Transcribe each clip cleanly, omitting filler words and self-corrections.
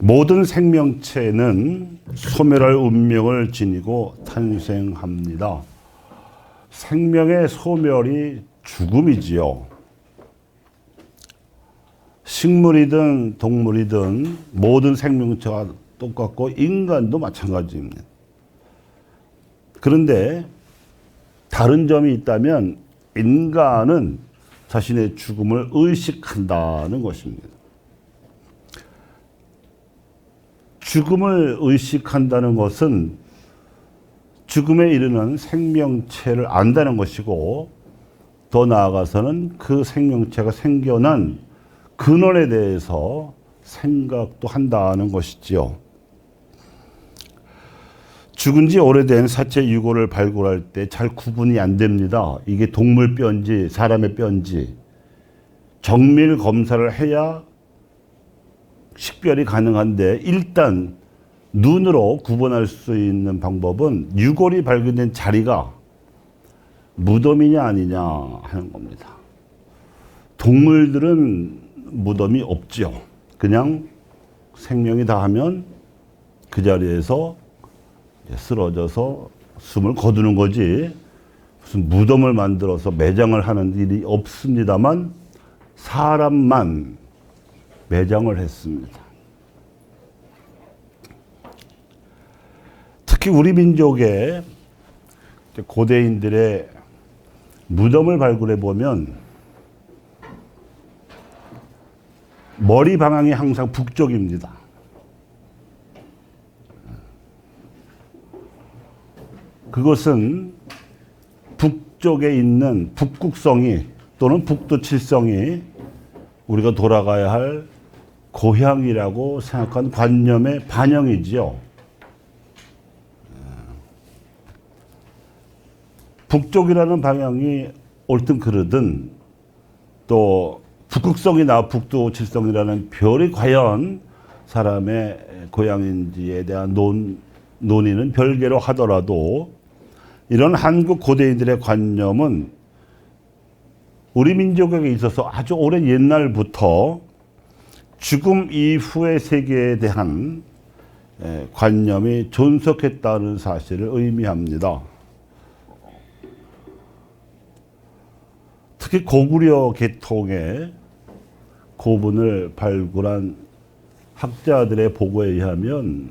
모든 생명체는 소멸할 운명을 지니고 탄생합니다. 생명의 소멸이 죽음이지요. 식물이든 동물이든 모든 생명체가 똑같고 인간도 마찬가지입니다. 그런데 다른 점이 있다면 인간은 자신의 죽음을 의식한다는 것입니다. 죽음을 의식한다는 것은 죽음에 이르는 생명체를 안다는 것이고, 더 나아가서는 그 생명체가 생겨난 근원에 대해서 생각도 한다는 것이지요. 죽은 지 오래된 사체 유골을 발굴할 때 잘 구분이 안 됩니다. 이게 동물 뼈인지 사람의 뼈인지. 정밀 검사를 해야 식별이 가능한데, 일단 눈으로 구분할 수 있는 방법은 유골이 발견된 자리가 무덤이냐 아니냐 하는 겁니다. 동물들은 무덤이 없죠. 그냥 생명이 다하면 그 자리에서 쓰러져서 숨을 거두는 거지, 무슨 무덤을 만들어서 매장을 하는 일이 없습니다만 사람만 매장을 했습니다. 특히 우리 민족의 고대인들의 무덤을 발굴해 보면 머리 방향이 항상 북쪽입니다. 그것은 북쪽에 있는 북극성이 또는 북두칠성이 우리가 돌아가야 할 고향이라고 생각한 관념의 반영이지요. 북쪽이라는 방향이 옳든 그르든, 또 북극성이나 북두칠성이라는 별이 과연 사람의 고향인지에 대한 논의는 별개로 하더라도, 이런 한국 고대인들의 관념은 우리 민족에게 있어서 아주 오랜 옛날부터 죽음 이후의 세계에 대한 관념이 존속했다는 사실을 의미합니다. 특히 고구려 계통의 고분을 발굴한 학자들의 보고에 의하면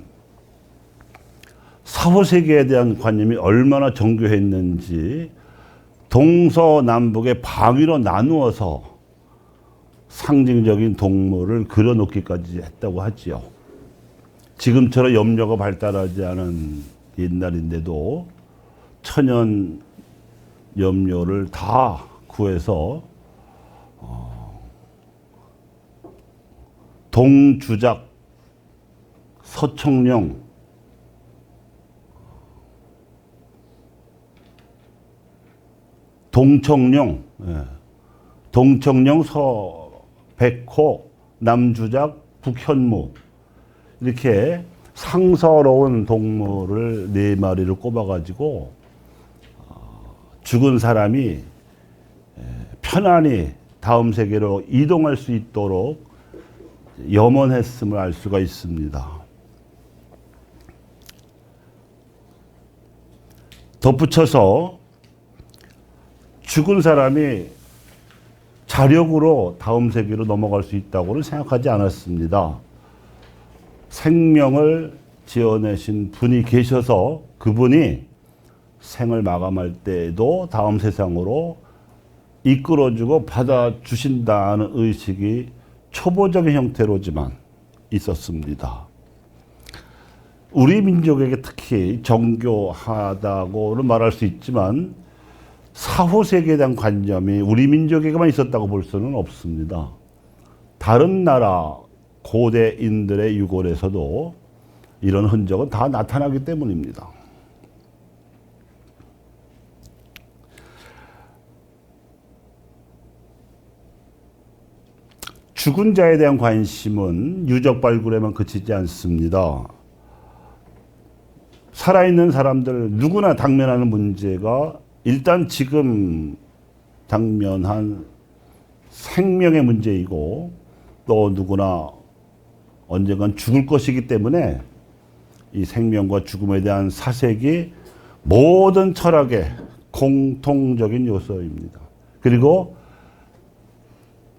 사후세계에 대한 관념이 얼마나 정교했는지 동서남북의 방위로 나누어서 상징적인 동물을 그려놓기까지 했다고 하지요. 지금처럼 염료가 발달하지 않은 옛날인데도 천연 염료를 다 구해서 동주작, 서청룡, 동청룡, 동청룡, 서백호, 남주작, 북현무, 이렇게 상서로운 동물을 4마리를 꼽아가지고 죽은 사람이 편안히 다음 세계로 이동할 수 있도록 염원했음을 알 수가 있습니다. 덧붙여서 죽은 사람이 자력으로 다음 세계로 넘어갈 수 있다고는 생각하지 않았습니다. 생명을 지어내신 분이 계셔서 그분이 생을 마감할 때에도 다음 세상으로 이끌어주고 받아주신다는 의식이 초보적인 형태로지만 있었습니다. 우리 민족에게 특히 정교하다고는 말할 수 있지만 사후세계에 대한 관념이 우리 민족에게만 있었다고 볼 수는 없습니다. 다른 나라 고대인들의 유골에서도 이런 흔적은 다 나타나기 때문입니다. 죽은 자에 대한 관심은 유적 발굴에만 그치지 않습니다. 살아있는 사람들 누구나 당면하는 문제가 일단 지금 당면한 생명의 문제이고, 또 누구나 언젠간 죽을 것이기 때문에 이 생명과 죽음에 대한 사색이 모든 철학의 공통적인 요소입니다. 그리고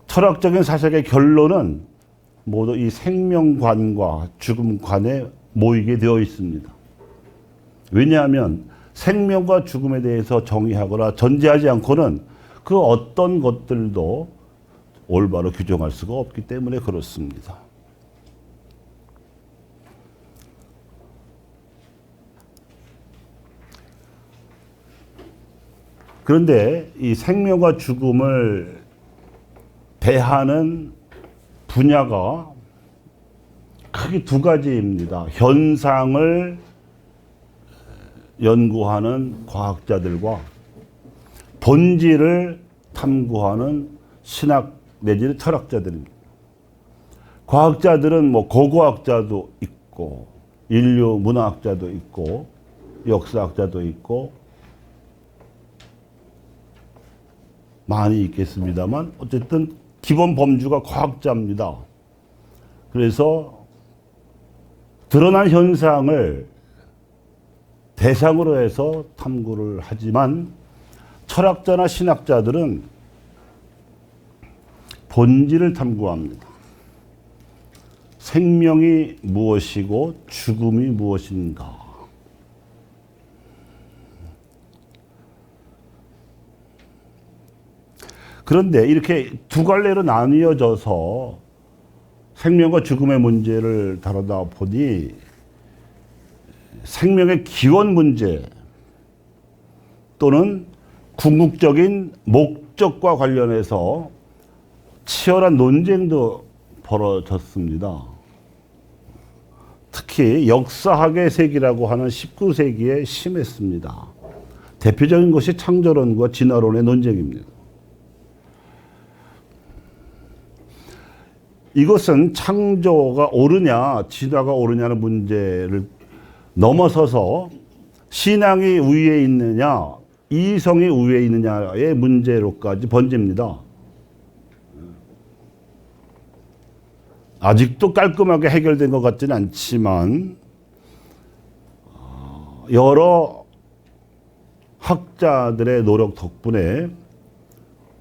철학적인 사색의 결론은 모두 이 생명관과 죽음관에 모이게 되어 있습니다. 왜냐하면 생명과 죽음에 대해서 정의하거나 전제하지 않고는 그 어떤 것들도 올바로 규정할 수가 없기 때문에 그렇습니다. 그런데 이 생명과 죽음을 대하는 분야가 크게 두 가지입니다. 현상을 연구하는 과학자들과 본질을 탐구하는 신학 내지는 철학자들입니다. 과학자들은 뭐 고고학자도 있고 인류 문화학자도 있고 역사학자도 있고 많이 있겠습니다만 어쨌든 기본 범주가 과학자입니다. 그래서 드러난 현상을 대상으로 해서 탐구를 하지만 철학자나 신학자들은 본질을 탐구합니다. 생명이 무엇이고 죽음이 무엇인가. 그런데 이렇게 두 갈래로 나뉘어져서 생명과 죽음의 문제를 다루다 보니 생명의 기원 문제 또는 궁극적인 목적과 관련해서 치열한 논쟁도 벌어졌습니다. 특히 역사학의 세기라고 하는 19세기에 심했습니다. 대표적인 것이 창조론과 진화론의 논쟁입니다. 이것은 창조가 옳으냐 진화가 옳으냐는 문제를 넘어서서 신앙이 우위에 있느냐 이성이 우위에 있느냐의 문제로까지 번집니다. 아직도 깔끔하게 해결된 것 같지는 않지만 여러 학자들의 노력 덕분에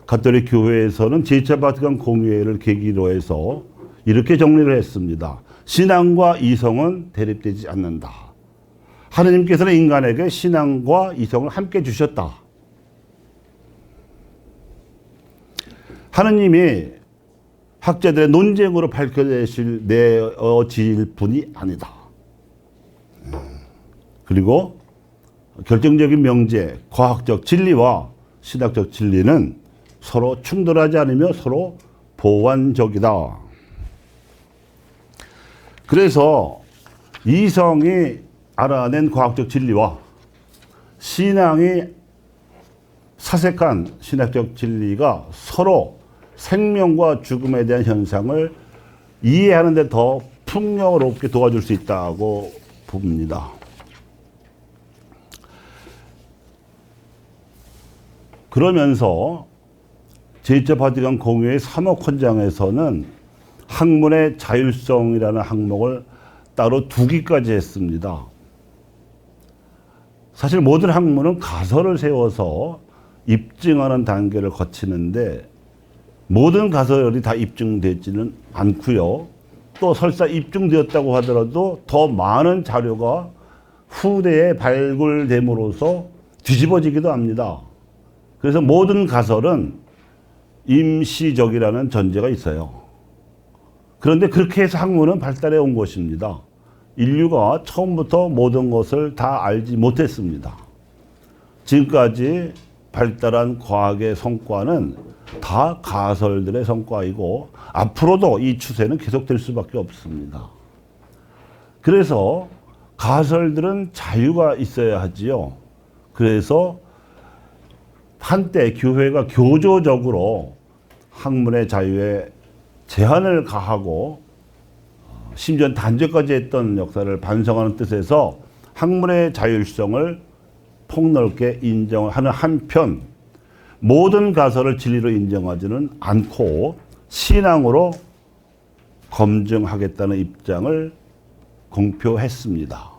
가톨릭 교회에서는 제2차 바티칸 공의회를 계기로 해서 이렇게 정리를 했습니다. 신앙과 이성은 대립되지 않는다. 하느님께서는 인간에게 신앙과 이성을 함께 주셨다. 하느님이 학자들의 논쟁으로 밝혀내실 내어질 분이 아니다. 그리고 결정적인 명제, 과학적 진리와 신학적 진리는 서로 충돌하지 않으며 서로 보완적이다. 그래서 이성이 알아낸 과학적 진리와 신앙이 사색한 신학적 진리가 서로 생명과 죽음에 대한 현상을 이해하는 데 더 풍요롭게 도와줄 수 있다고 봅니다. 그러면서 제2차 바티칸 공의회 3억 헌장에서는 학문의 자율성이라는 항목을 따로 두기까지 했습니다. 사실 모든 학문은 가설을 세워서 입증하는 단계를 거치는데 모든 가설이 다 입증되지는 않고요. 또 설사 입증되었다고 하더라도 더 많은 자료가 후대에 발굴됨으로써 뒤집어지기도 합니다. 그래서 모든 가설은 임시적이라는 전제가 있어요. 그런데 그렇게 해서 학문은 발달해 온 것입니다. 인류가 처음부터 모든 것을 다 알지 못했습니다. 지금까지 발달한 과학의 성과는 다 가설들의 성과이고 앞으로도 이 추세는 계속될 수밖에 없습니다. 그래서 가설들은 자유가 있어야 하지요. 그래서 한때 교회가 교조적으로 학문의 자유에 제한을 가하고 심지어 단죄까지 했던 역사를 반성하는 뜻에서 학문의 자율성을 폭넓게 인정하는 한편 모든 가설을 진리로 인정하지는 않고 신앙으로 검증하겠다는 입장을 공표했습니다.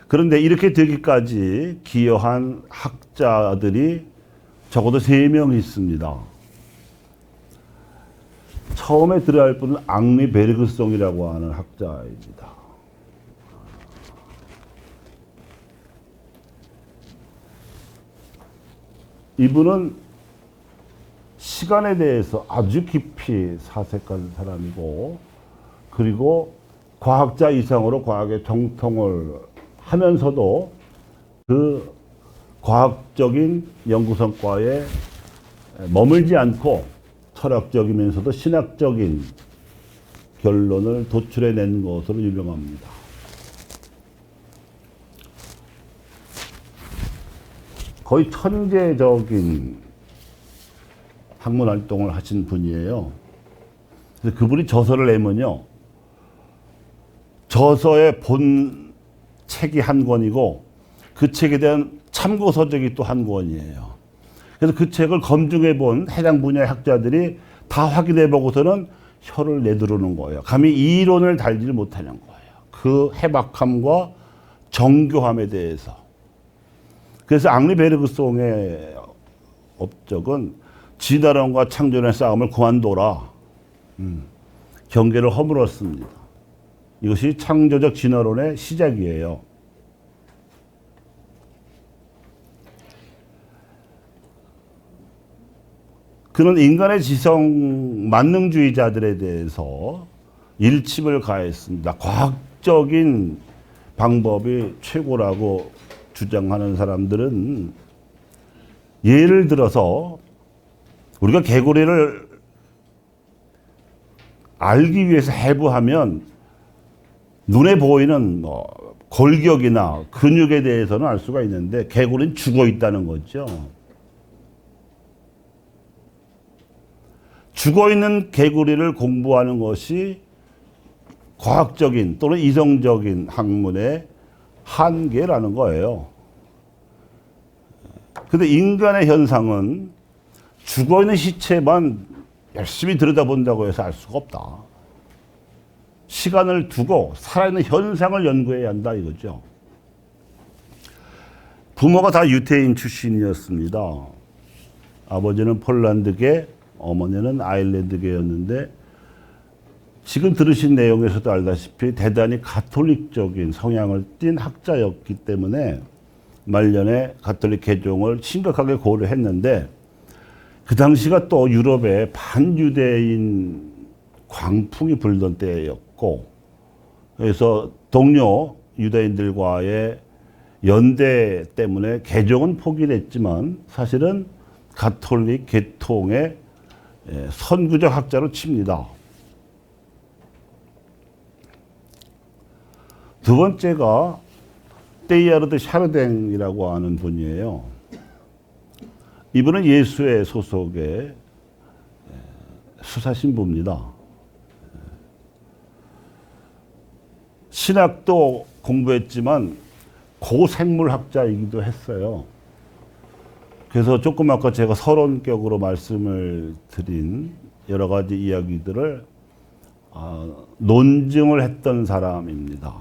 그런데 이렇게 되기까지 기여한 학자들이 적어도 3명 있습니다. 처음에 들어야 할 분은 앙리 베르그송이라고 하는 학자입니다. 이분은 시간에 대해서 아주 깊이 사색한 사람이고, 그리고 과학자 이상으로 과학에 정통을 하면서도 그 과학적인 연구 성과에 머물지 않고 철학적이면서도 신학적인 결론을 도출해낸 것으로 유명합니다. 거의 천재적인 학문 활동을 하신 분이에요. 그래서 그분이 저서를 내면요, 저서의 본 책이 한 권이고 그 책에 대한 참고 서적이 또 한 권이에요. 그래서 그 책을 검증해 본 해당 분야의 학자들이 다 확인해 보고서는 혀를 내두르는 거예요. 감히 이론을 달지를 못하는 거예요. 그 해박함과 정교함에 대해서. 그래서 앙리 베르그송의 업적은 진화론과 창조론의 싸움을 그만둬라. 경계를 허물었습니다. 이것이 창조적 진화론의 시작이에요. 그는 인간의 지성 만능주의자들에 대해서 일침을 가했습니다. 과학적인 방법이 최고라고 주장하는 사람들은, 예를 들어서 우리가 개구리를 알기 위해서 해부하면 눈에 보이는 골격이나 근육에 대해서는 알 수가 있는데 개구리는 죽어 있다는 거죠. 죽어 있는 개구리를 공부하는 것이 과학적인 또는 이성적인 학문의 한계라는 거예요. 그런데 인간의 현상은 죽어 있는 시체만 열심히 들여다본다고 해서 알 수가 없다. 시간을 두고 살아있는 현상을 연구해야 한다 이거죠. 부모가 다 유태인 출신이었습니다. 아버지는 폴란드계, 어머니는 아일랜드계였는데, 지금 들으신 내용에서도 알다시피 대단히 가톨릭적인 성향을 띤 학자였기 때문에 말년에 가톨릭 개종을 심각하게 고려했는데, 그 당시가 또 유럽에 반유대인 광풍이 불던 때였고, 그래서 동료 유대인들과의 연대 때문에 개종은 포기를 했지만 사실은 가톨릭 계통의 선구적 학자로 칩니다. 두 번째가 테이야르드 샤르댕이라고 하는 분이에요. 이분은 예수의 소속의 수사신부입니다. 신학도 공부했지만 고생물학자이기도 했어요. 그래서 조금 아까 제가 서론격으로 말씀을 드린 여러 가지 이야기들을 논증을 했던 사람입니다.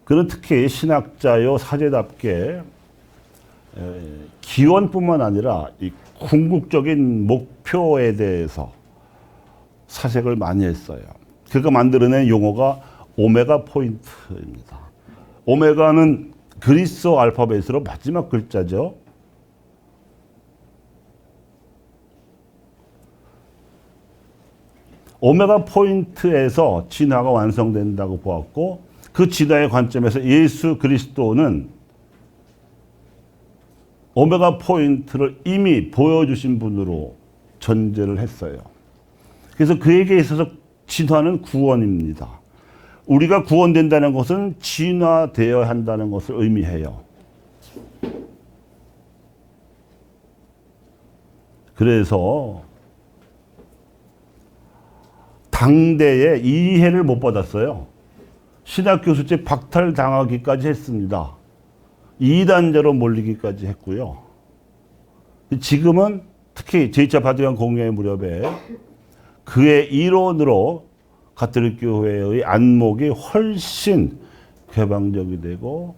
그는 특히 신학자요 사제답게 기원뿐만 아니라 이 궁극적인 목표에 대해서 사색을 많이 했어요. 그가 만들어낸 용어가 오메가 포인트입니다. 오메가는 그리스어 알파벳으로 마지막 글자죠. 오메가 포인트에서 진화가 완성된다고 보았고, 그 진화의 관점에서 예수 그리스도는 오메가 포인트를 이미 보여주신 분으로 전제를 했어요. 그래서 그에게 있어서 진화는 구원입니다. 우리가 구원된다는 것은 진화되어야 한다는 것을 의미해요. 그래서 당대에 이해를 못 받았어요. 신학교수직 박탈당하기까지 했습니다. 이단자로 몰리기까지 했고요. 지금은 특히 제2차 바티칸 공회의 무렵에 그의 이론으로 가톨릭 교회의 안목이 훨씬 개방적이 되고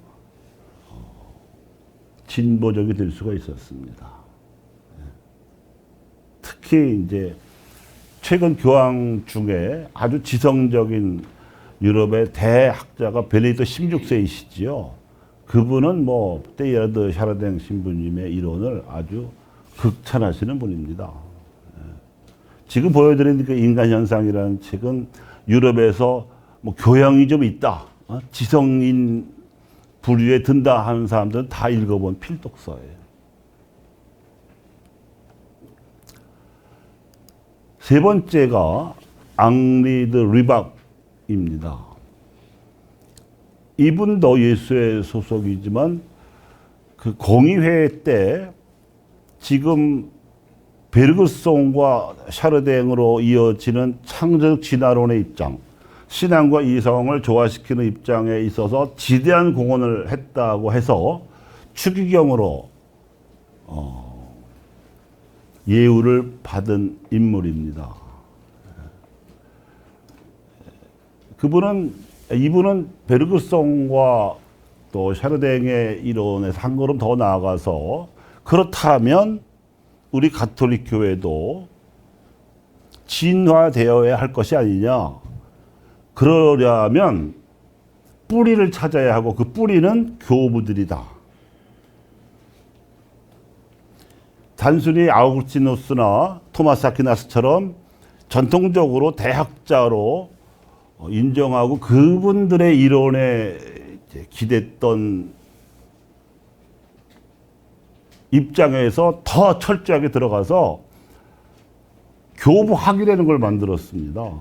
진보적이 될 수가 있었습니다. 특히 이제 최근 교황 중에 아주 지성적인 유럽의 대학자가 베네딕토 16세이시지요. 그분은 뭐 테일하드 샤르댕 신부님의 이론을 아주 극찬하시는 분입니다. 지금 보여드린 그 인간현상이라는 책은 유럽에서 뭐 교양이 좀 있다, 지성인 부류에 든다 하는 사람들은 다 읽어본 필독서예요. 세 번째가 앙리 드 리박입니다. 이분도 예수의 소속이지만 그 공의회 때 지금 베르그송과 샤르댕으로 이어지는 창조적 진화론의 입장, 신앙과 이성을 조화시키는 입장에 있어서 지대한 공헌을 했다고 해서 추기경으로 예우를 받은 인물입니다. 이분은 베르그송과 또 샤르댕의 이론에서 한 걸음 더 나아가서 그렇다면 우리 가톨릭 교회도 진화되어야 할 것이 아니냐. 그러려면 뿌리를 찾아야 하고 그 뿌리는 교부들이다. 단순히 아우구스티누스나 토마스 아퀴나스처럼 전통적으로 대학자로 인정하고 그분들의 이론에 기댔던 입장에서 더 철저하게 들어가서 교부학이라는 걸 만들었습니다.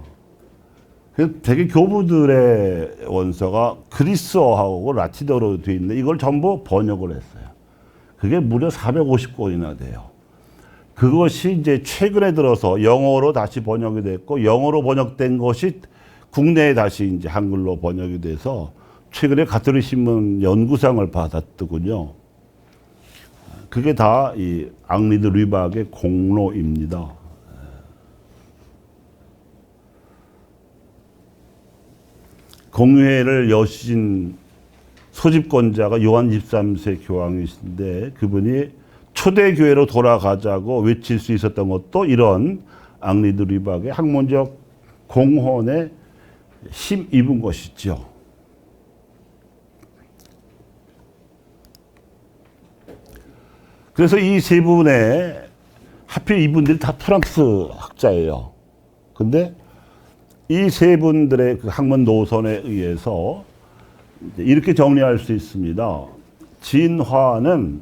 그래서 되게 교부들의 원서가 그리스어하고 라틴어로 되어 있는데 이걸 전부 번역을 했어요. 그게 무려 450권이나 돼요. 그것이 이제 최근에 들어서 영어로 다시 번역이 됐고 영어로 번역된 것이 국내에 다시 이제 한글로 번역이 돼서 최근에 가톨릭 신문 연구상을 받았더군요. 그게 다 이 앙리 드 리박의 공로입니다. 공회를 여신 소집권자가 요한 23세 교황이신데 그분이 초대교회로 돌아가자고 외칠 수 있었던 것도 이런 앙리 드 리박의 학문적 공헌에 힘입은 것이죠. 그래서 이 세 분의 하필 이분들이 다 프랑스 학자예요. 근데 이 세 분들의 그 학문 노선에 의해서 이렇게 정리할 수 있습니다. 진화는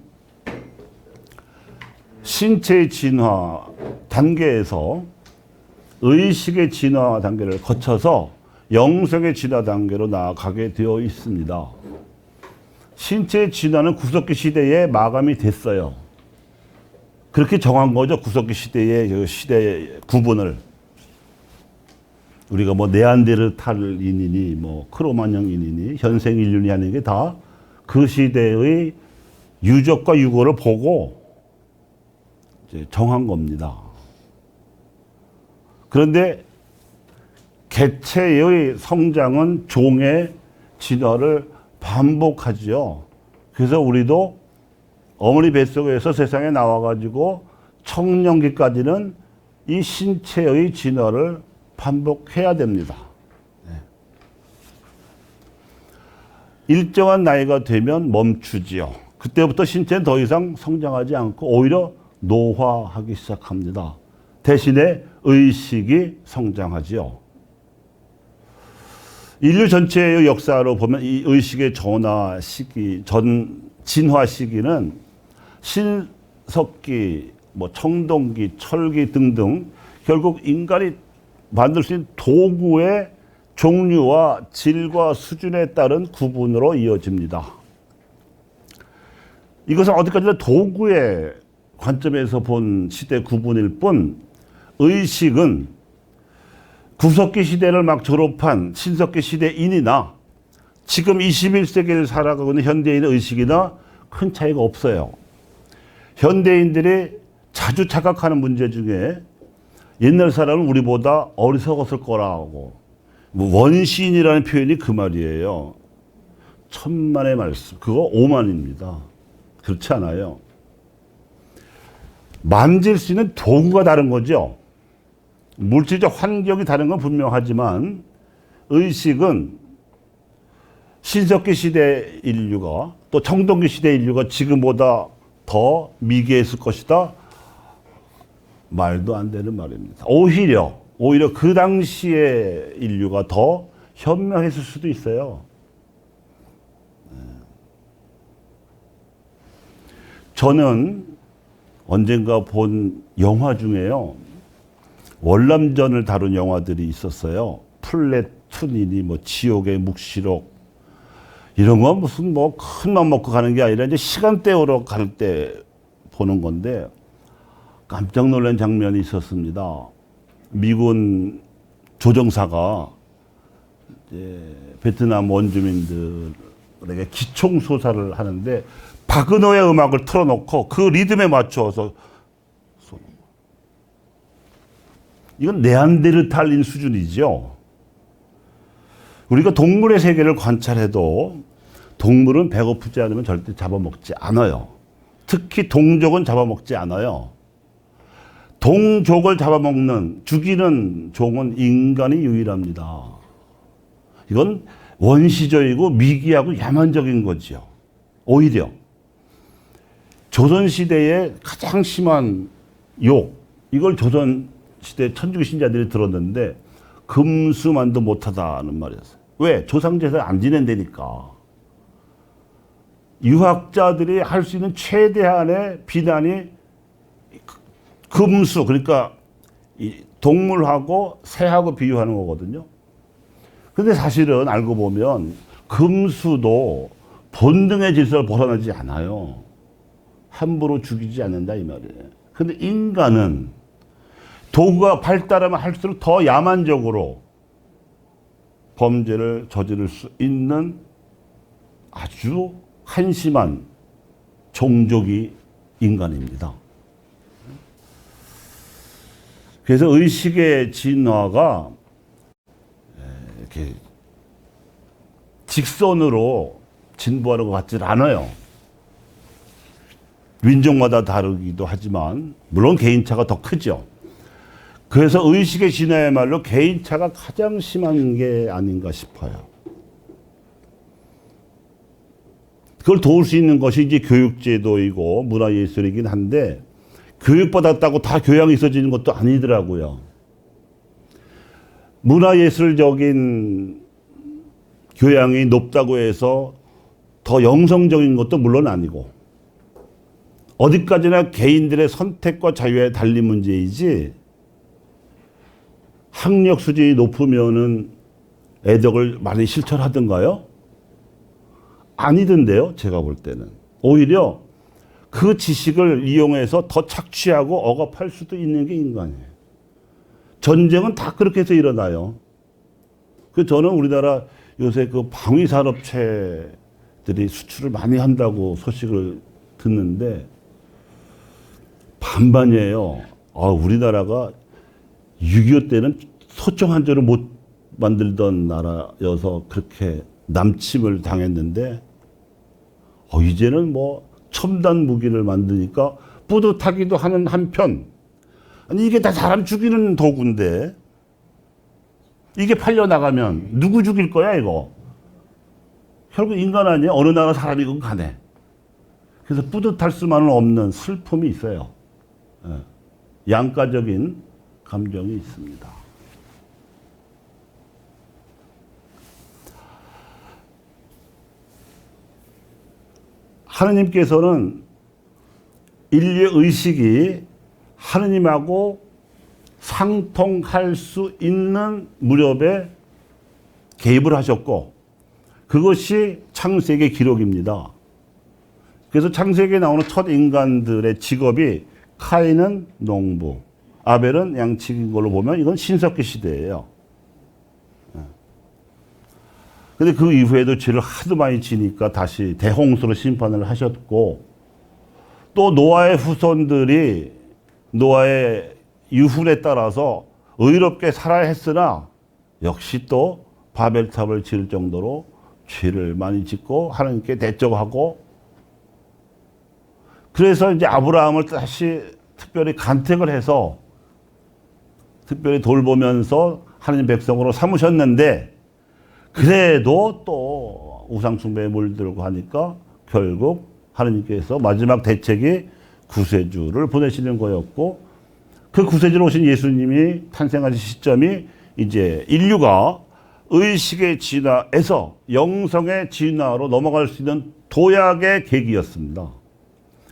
신체의 진화 단계에서 의식의 진화 단계를 거쳐서 영성의 진화 단계로 나아가게 되어 있습니다. 신체의 진화는 구석기 시대에 마감이 됐어요. 그렇게 정한 거죠. 구석기 시대의 그 시대 구분을. 우리가 뭐 네안데르탈인이니 뭐 크로마뇽인이니 현생 인류니 하는 게 다 그 시대의 유적과 유고를 보고 이제 정한 겁니다. 그런데 개체의 성장은 종의 진화를 반복하지요. 그래서 우리도 어머니 뱃속에서 세상에 나와가지고 청년기까지는 이 신체의 진화를 반복해야 됩니다. 일정한 나이가 되면 멈추지요. 그때부터 신체는 더 이상 성장하지 않고 오히려 노화하기 시작합니다. 대신에 의식이 성장하지요. 인류 전체의 역사로 보면 이 의식의 전화 시기, 진화 시기는 신석기, 뭐 청동기, 철기 등등 결국 인간이 만들 수 있는 도구의 종류와 질과 수준에 따른 구분으로 이어집니다. 이것은 어디까지나 도구의 관점에서 본 시대 구분일 뿐 의식은 구석기 시대를 막 졸업한 신석기 시대인이나 지금 21세기를 살아가고 있는 현대인의 의식이나 큰 차이가 없어요. 현대인들이 자주 착각하는 문제 중에 옛날 사람은 우리보다 어리석었을 거라고. 뭐 원시인이라는 표현이 그 말이에요. 천만의 말씀. 그거 오만입니다. 그렇지 않아요. 만질 수 있는 도구가 다른 거죠. 물질적 환경이 다른 건 분명하지만 의식은 신석기 시대 인류가 또 청동기 시대 인류가 지금보다 더 미개했을 것이다. 말도 안 되는 말입니다. 오히려 그 당시에 인류가 더 현명했을 수도 있어요. 저는 언젠가 본 영화 중에요. 월남전을 다룬 영화들이 있었어요. 플래툰이니 뭐 지옥의 묵시록 이런 건 무슨 뭐 큰 맘 먹고 가는 게 아니라 이제 시간 때우러 갈 때 보는 건데 깜짝 놀란 장면이 있었습니다. 미군 조종사가 이제 베트남 원주민들에게 기총소사를 하는데 바그너의 음악을 틀어놓고 그 리듬에 맞춰서 쏘는 거예요. 이건 네안데르탈인 수준이죠. 우리가 동물의 세계를 관찰해도 동물은 배고프지 않으면 절대 잡아먹지 않아요. 특히 동족은 잡아먹지 않아요. 동족을 잡아먹는, 죽이는 종은 인간이 유일합니다. 이건 원시적이고 미개하고 야만적인 거죠. 오히려 조선시대에 가장 심한 욕, 이걸 조선시대 천주교 신자들이 들었는데 금수만도 못하다는 말이었어요. 왜? 조상제사 안 지낸다니까. 유학자들이 할 수 있는 최대한의 비난이 금수, 그러니까 동물하고 새하고 비유하는 거거든요. 근데 사실은 알고 보면 금수도 본능의 질서를 벗어나지 않아요. 함부로 죽이지 않는다 이 말이에요. 근데 인간은 도구가 발달하면 할수록 더 야만적으로 범죄를 저지를 수 있는 아주 한심한 종족이 인간입니다. 그래서 의식의 진화가 이렇게 직선으로 진보하는 것 같지 않아요. 민족마다 다르기도 하지만 물론 개인차가 더 크죠. 그래서 의식의 진화야말로 개인차가 가장 심한 게 아닌가 싶어요. 그걸 도울 수 있는 것이 이제 교육제도이고 문화예술이긴 한데 교육받았다고 다 교양이 있어지는 것도 아니더라고요. 문화예술적인 교양이 높다고 해서 더 영성적인 것도 물론 아니고 어디까지나 개인들의 선택과 자유에 달린 문제이지 학력 수준이 높으면은 애덕을 많이 실천하던가요? 아니던데요, 제가 볼 때는. 오히려 그 지식을 이용해서 더 착취하고 억압할 수도 있는 게 인간이에요. 전쟁은 다 그렇게 해서 일어나요. 그 저는 우리나라 요새 그 방위산업체들이 수출을 많이 한다고 소식을 듣는데 반반이에요. 우리나라가 6.25 때는 소총 한 조를 못 만들던 나라여서 그렇게 남침을 당했는데 이제는 뭐 첨단 무기를 만드니까 뿌듯하기도 하는 한편 아니 이게 다 사람 죽이는 도구인데 이게 팔려나가면 누구 죽일 거야 이거. 결국 인간 아니야. 어느 나라 사람이건 간에. 그래서 뿌듯할 수만은 없는 슬픔이 있어요. 양가적인 감정이 있습니다. 하느님께서는 인류의 의식이 하느님하고 상통할 수 있는 무렵에 개입을 하셨고 그것이 창세기 기록입니다. 그래서 창세기에 나오는 첫 인간들의 직업이 카인은 농부, 아벨은 양치기인 걸로 보면 이건 신석기 시대예요. 근데 그 이후에도 죄를 하도 많이 지니까 다시 대홍수로 심판을 하셨고 또 노아의 후손들이 노아의 유훈에 따라서 의롭게 살아야 했으나 역시 또 바벨탑을 지을 정도로 죄를 많이 짓고 하나님께 대적하고, 그래서 이제 아브라함을 다시 특별히 간택을 해서 특별히 돌보면서 하나님 백성으로 삼으셨는데, 그래도 또 우상숭배에 물들고 하니까 결국 하나님께서 마지막 대책이 구세주를 보내시는 거였고, 그 구세주로 오신 예수님이 탄생하신 시점이 이제 인류가 의식의 진화에서 영성의 진화로 넘어갈 수 있는 도약의 계기였습니다.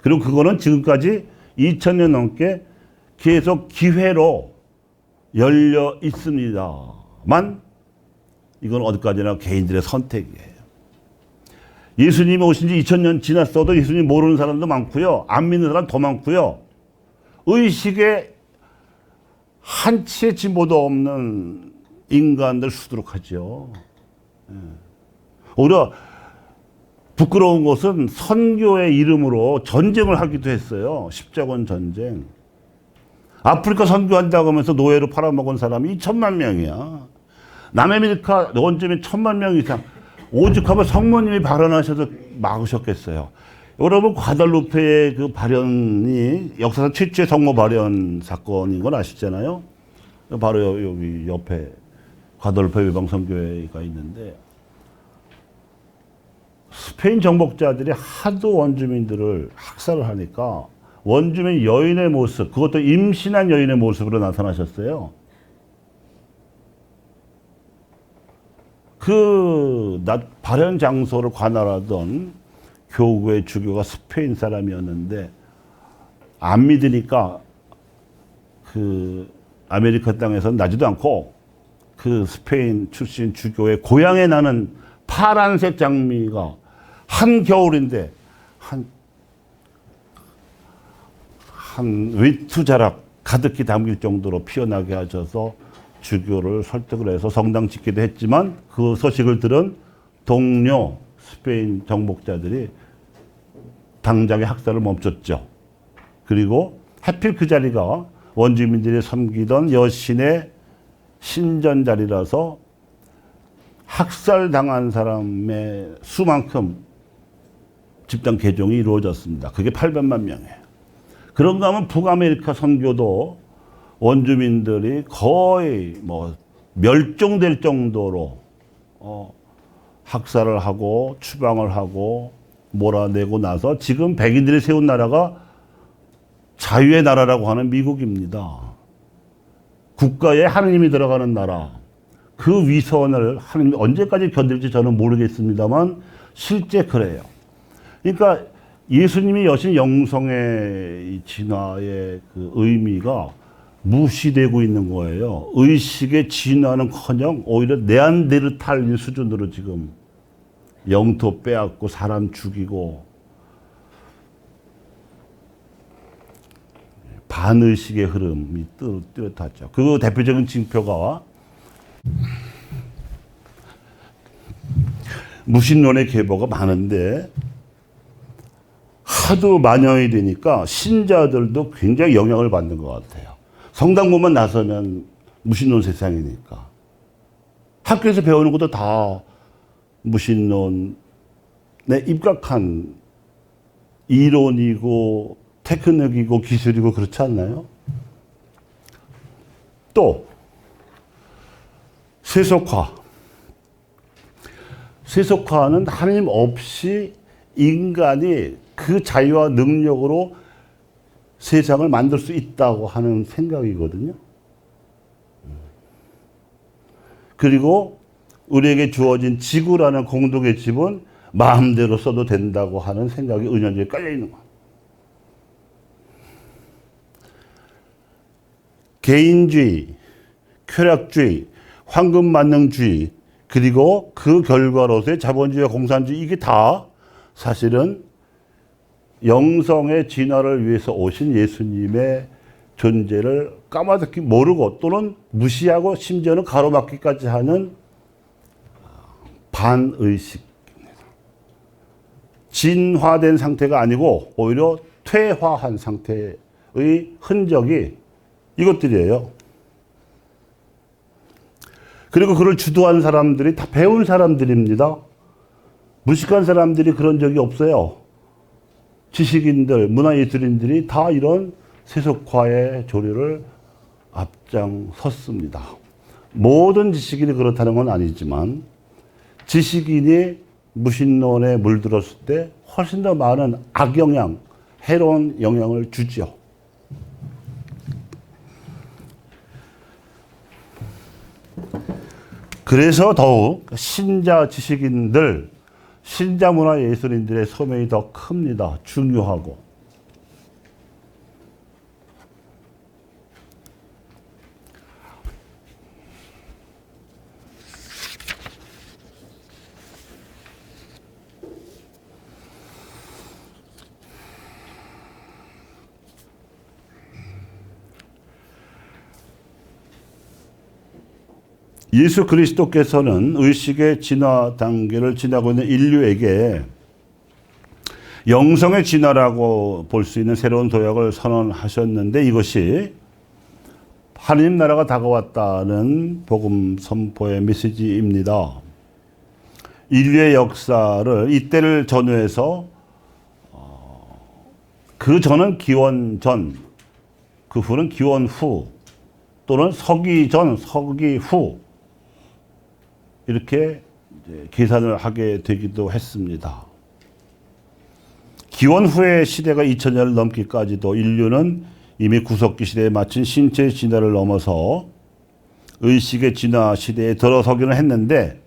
그리고 그거는 지금까지 2000년 넘게 계속 기회로 열려 있습니다만, 이건 어디까지나 개인들의 선택이에요. 예수님이 오신 지 2000년 지났어도 예수님 모르는 사람도 많고요. 안 믿는 사람 더 많고요. 의식에 한치의 진보도 없는 인간들 수두룩하죠. 오히려 부끄러운 것은 선교의 이름으로 전쟁을 하기도 했어요. 십자군 전쟁. 아프리카 선교한다고 하면서 노예로 팔아먹은 사람이 2천만 명이야. 남아메리카 원주민 1,000만 명 이상. 오죽하면 성모님이 발언하셔서 막으셨겠어요. 여러분, 과달루페의 그 발언이 역사상 최초의 성모 발언 사건인 건 아시잖아요. 바로 여기 옆에 과달루페 외방선교회가 있는데, 스페인 정복자들이 하도 원주민들을 학살을 하니까 원주민 여인의 모습, 그것도 임신한 여인의 모습으로 나타나셨어요. 발현 장소를 관할하던 교구의 주교가 스페인 사람이었는데, 안 믿으니까 그 아메리카 땅에서는 나지도 않고 그 스페인 출신 주교의 고향에 나는 파란색 장미가 한겨울인데 한 외투자락 가득히 담길 정도로 피어나게 하셔서 주교를 설득을 해서 성당 짓기도 했지만, 그 소식을 들은 동료 스페인 정복자들이 당장의 학살을 멈췄죠. 그리고 하필 그 자리가 원주민들이 섬기던 여신의 신전 자리라서 학살당한 사람의 수만큼 집단 개종이 이루어졌습니다. 그게 800만 명이에요. 그런가 하면 북아메리카 선교도 원주민들이 거의 멸종될 정도로 학살을 하고 추방을 하고 몰아내고 나서 지금 백인들이 세운 나라가 자유의 나라라고 하는 미국입니다. 국가에 하느님이 들어가는 나라. 그 위선을 하느님이 언제까지 견딜지 저는 모르겠습니다만 실제 그래요. 그러니까 예수님이 여신 영성의 진화의 그 의미가 무시되고 있는 거예요. 의식의 진화는커녕 오히려 네안데르탈인 수준으로 지금 영토 빼앗고 사람 죽이고 반의식의 흐름이 뚜렷하죠. 그 대표적인 징표가 무신론의 계보가 많은데, 하도 만연이 되니까 신자들도 굉장히 영향을 받는 것 같아요. 성당문만 나서면 무신론 세상이니까. 학교에서 배우는 것도 다 무신론에 입각한 이론이고 테크닉이고 기술이고 그렇지 않나요? 또 세속화. 세속화는 하나님 없이 인간이 그 자유와 능력으로 세상을 만들 수 있다고 하는 생각이거든요. 그리고 우리에게 주어진 지구라는 공동의 집은 마음대로 써도 된다고 하는 생각이 은연중에 깔려있는 거예요. 개인주의, 쾌락주의, 황금만능주의, 그리고 그 결과로서의 자본주의와 공산주의, 이게 다 사실은 영성의 진화를 위해서 오신 예수님의 존재를 까마득히 모르고 또는 무시하고 심지어는 가로막기까지 하는 반의식입니다. 진화된 상태가 아니고 오히려 퇴화한 상태의 흔적이 이것들이에요. 그리고 그를 주도한 사람들이 다 배운 사람들입니다. 무식한 사람들이 그런 적이 없어요. 지식인들, 문화예술인들이 다 이런 세속화의 조류를 앞장섰습니다. 모든 지식인이 그렇다는 건 아니지만 지식인이 무신론에 물들었을 때 훨씬 더 많은 악영향, 해로운 영향을 주죠. 그래서 더욱 신자 지식인들, 신자 문화예술인들의 소명이 더 큽니다. 중요하고. 예수 그리스도께서는 의식의 진화 단계를 지나고 있는 인류에게 영성의 진화라고 볼 수 있는 새로운 도약을 선언하셨는데 이것이 하느님 나라가 다가왔다는 복음 선포의 메시지입니다. 인류의 역사를 이때를 전후해서 그 전은 기원 전, 그 후는 기원 후 또는 서기 전, 서기 후 이렇게 이제 계산을 하게 되기도 했습니다. 기원 후의 시대가 2000년을 넘기까지도 인류는 이미 구석기 시대에 마친 신체의 진화를 넘어서 의식의 진화 시대에 들어서기는 했는데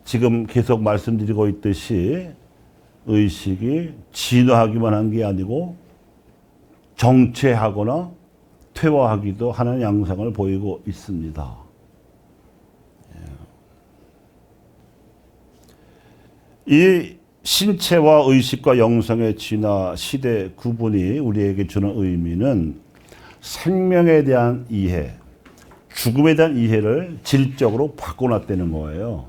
지금 계속 말씀드리고 있듯이 의식이 진화하기만 한 게 아니고 정체하거나 퇴화하기도 하는 양상을 보이고 있습니다. 이 신체와 의식과 영성의 진화 시대 구분이 우리에게 주는 의미는 생명에 대한 이해, 죽음에 대한 이해를 질적으로 바꿔놨다는 거예요.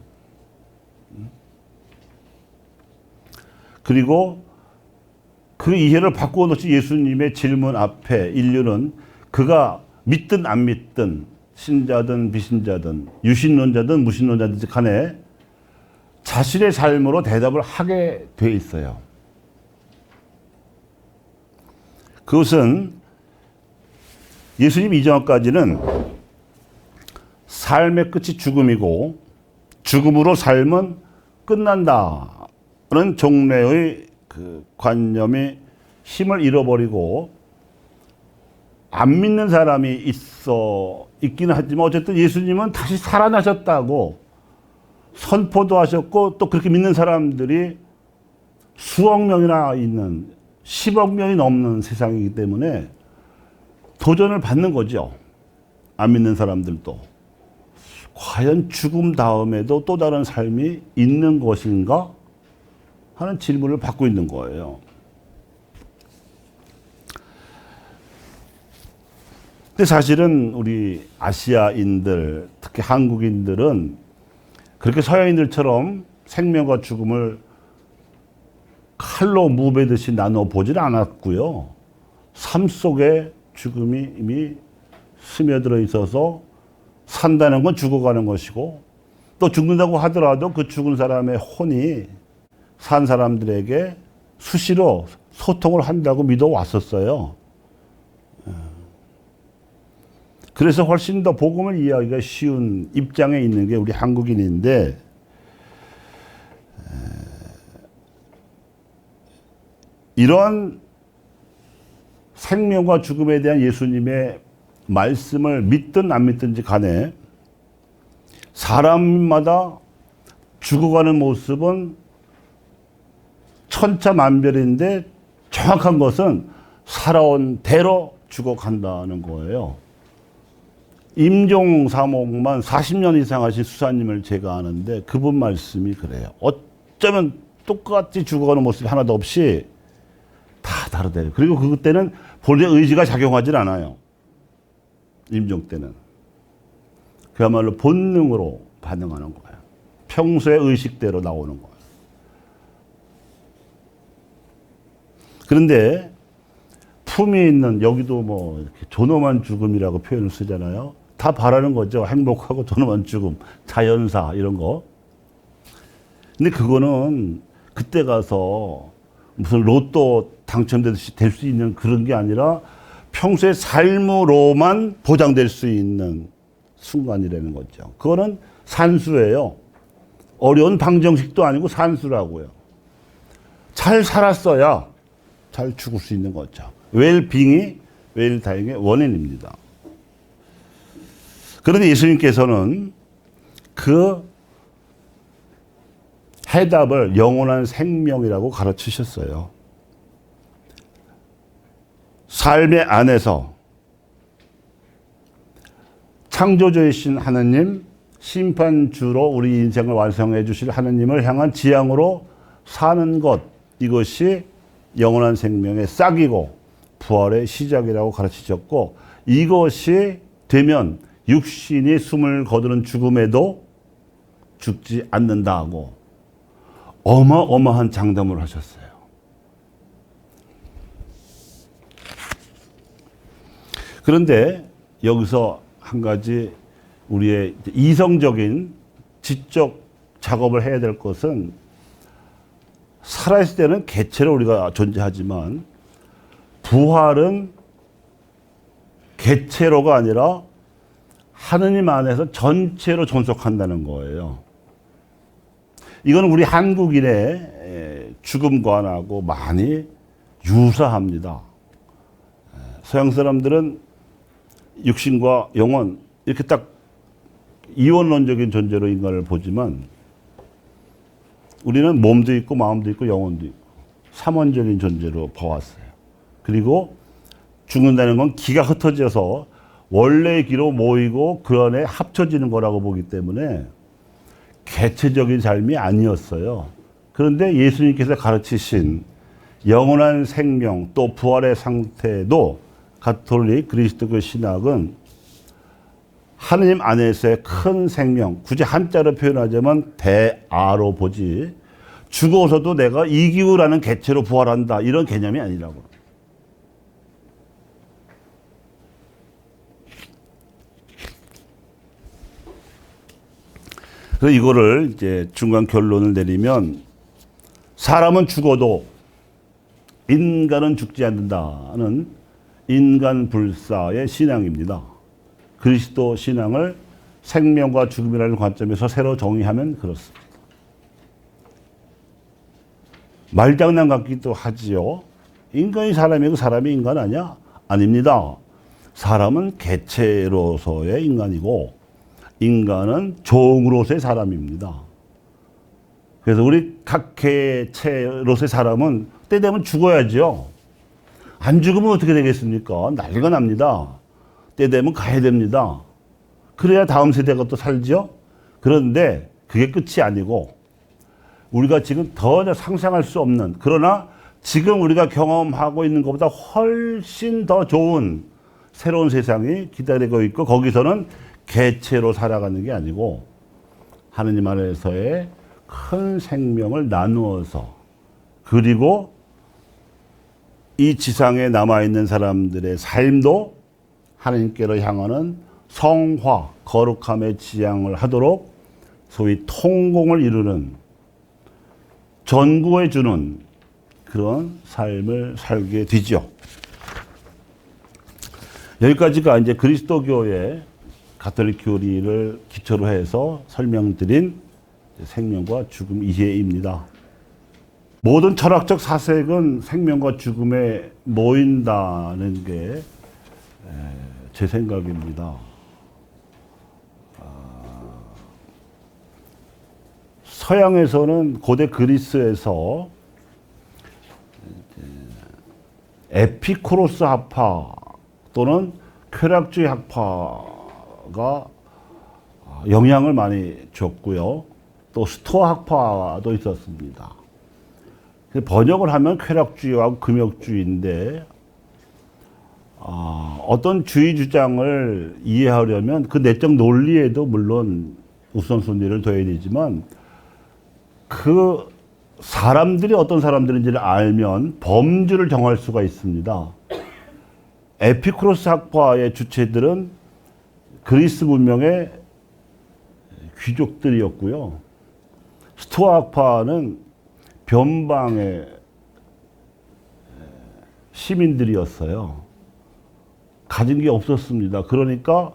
그리고 그 이해를 바꿔놓지 예수님의 질문 앞에 인류는 그가 믿든 안 믿든 신자든 비신자든 유신론자든 무신론자든 간에 자신의 삶으로 대답을 하게 돼 있어요. 그것은 예수님 이전까지는 삶의 끝이 죽음이고 죽음으로 삶은 끝난다는 종래의 그 관념이 힘을 잃어버리고 안 믿는 사람이 있기는 하지만 어쨌든 예수님은 다시 살아나셨다고 선포도 하셨고 또 그렇게 믿는 사람들이 수억 명이나 있는 10억 명이 넘는 세상이기 때문에 도전을 받는 거죠. 안 믿는 사람들도. 과연 죽음 다음에도 또 다른 삶이 있는 것인가 하는 질문을 받고 있는 거예요. 근데 사실은 우리 아시아인들, 특히 한국인들은 그렇게 서양인들처럼 생명과 죽음을 칼로 무베듯이 나눠 보질 않았고요. 삶 속에 죽음이 이미 스며들어 있어서 산다는 건 죽어가는 것이고 또 죽는다고 하더라도 그 죽은 사람의 혼이 산 사람들에게 수시로 소통을 한다고 믿어 왔었어요. 그래서 훨씬 더 복음을 이해하기가 쉬운 입장에 있는 게 우리 한국인인데 이런 생명과 죽음에 대한 예수님의 말씀을 믿든 안 믿든지 간에 사람마다 죽어가는 모습은 천차만별인데 정확한 것은 살아온 대로 죽어간다는 거예요. 임종사목만 40년 이상 하신 수사님을 제가 아는데 그분 말씀이 그래요. 어쩌면 똑같이 죽어가는 모습이 하나도 없이 다 다르대요. 그리고 그때는 본인의 의지가 작용하지 않아요. 임종 때는. 그야말로 본능으로 반응하는 거예요. 평소의 의식대로 나오는 거예요. 그런데 품이 있는, 여기도 뭐 이렇게 존엄한 죽음이라고 표현을 쓰잖아요. 다 바라는 거죠. 행복하고 존엄한 죽음, 자연사 이런 거. 근데 그거는 그때 가서 무슨 로또 당첨되듯이 될 수 있는 그런 게 아니라 평소의 삶으로만 보장될 수 있는 순간이라는 거죠. 그거는 산수예요. 어려운 방정식도 아니고 산수라고요. 잘 살았어야 잘 죽을 수 있는 거죠. 웰빙이 웰다잉의 원인입니다. 그런데 예수님께서는 그 해답을 영원한 생명이라고 가르치셨어요. 삶의 안에서 창조주이신 하나님, 심판주로 우리 인생을 완성해 주실 하나님을 향한 지향으로 사는 것, 이것이 영원한 생명의 싹이고 부활의 시작이라고 가르치셨고, 이것이 되면 육신이 숨을 거두는 죽음에도 죽지 않는다고 어마어마한 장담을 하셨어요. 그런데 여기서 한 가지 우리의 이성적인 지적 작업을 해야 될 것은, 살아있을 때는 개체로 우리가 존재하지만 부활은 개체로가 아니라 하느님 안에서 전체로 존속한다는 거예요. 이건 우리 한국인의 죽음관하고 많이 유사합니다. 서양 사람들은 육신과 영혼 이렇게 딱 이원론적인 존재로 인간을 보지만, 우리는 몸도 있고 마음도 있고 영혼도 있고 삼원적인 존재로 봐왔어요. 그리고 죽는다는 건 기가 흩어져서 원래의 기로 모이고 그 안에 합쳐지는 거라고 보기 때문에 개체적인 삶이 아니었어요. 그런데 예수님께서 가르치신 영원한 생명 또 부활의 상태도 가톨릭 그리스도교 신학은 하느님 안에서의 큰 생명, 굳이 한자로 표현하자면 대아로 보지, 죽어서도 내가 이기우라는 개체로 부활한다, 이런 개념이 아니라고. 그래서 이거를 이제 중간 결론을 내리면, 사람은 죽어도 인간은 죽지 않는다는 인간 불사의 신앙입니다. 그리스도 신앙을 생명과 죽음이라는 관점에서 새로 정의하면 그렇습니다. 말장난 같기도 하지요. 인간이 사람이고 사람이 인간 아니야? 아닙니다. 사람은 개체로서의 인간이고 인간은 종으로서의 사람입니다. 그래서 우리 각 개체로서의 사람은 때 되면 죽어야죠. 안 죽으면 어떻게 되겠습니까? 난리가 납니다. 때 되면 가야 됩니다. 그래야 다음 세대가 또 살죠. 그런데 그게 끝이 아니고, 우리가 지금 더 상상할 수 없는, 그러나 지금 우리가 경험하고 있는 것보다 훨씬 더 좋은 새로운 세상이 기다리고 있고, 거기서는 개체로 살아가는 게 아니고 하느님 안에서의 큰 생명을 나누어서, 그리고 이 지상에 남아있는 사람들의 삶도 하나님께로 향하는 성화, 거룩함의 지향을 하도록 소위 통공을 이루는, 전구해 주는 그런 삶을 살게 되죠. 여기까지가 이제 그리스도교의 가톨릭 교리를 기초로 해서 설명드린 생명과 죽음 이해입니다. 모든 철학적 사색은 생명과 죽음에 모인다는 게 제 생각입니다. 서양에서는 고대 그리스에서 에피쿠로스 학파 또는 쾌락주의 학파가 영향을 많이 줬고요. 또 스토아 학파도 있었습니다. 번역을 하면 쾌락주의와 금욕주의인데, 어떤 주의 주장을 이해하려면 그 내적 논리에도 물론 우선순위를 둬야 되지만, 그 사람들이 어떤 사람들인지를 알면 범주를 정할 수가 있습니다. 에피쿠로스 학파의 주체들은 그리스 문명의 귀족들이었고요. 스토아 학파는 변방의 시민들이었어요. 가진 게 없었습니다. 그러니까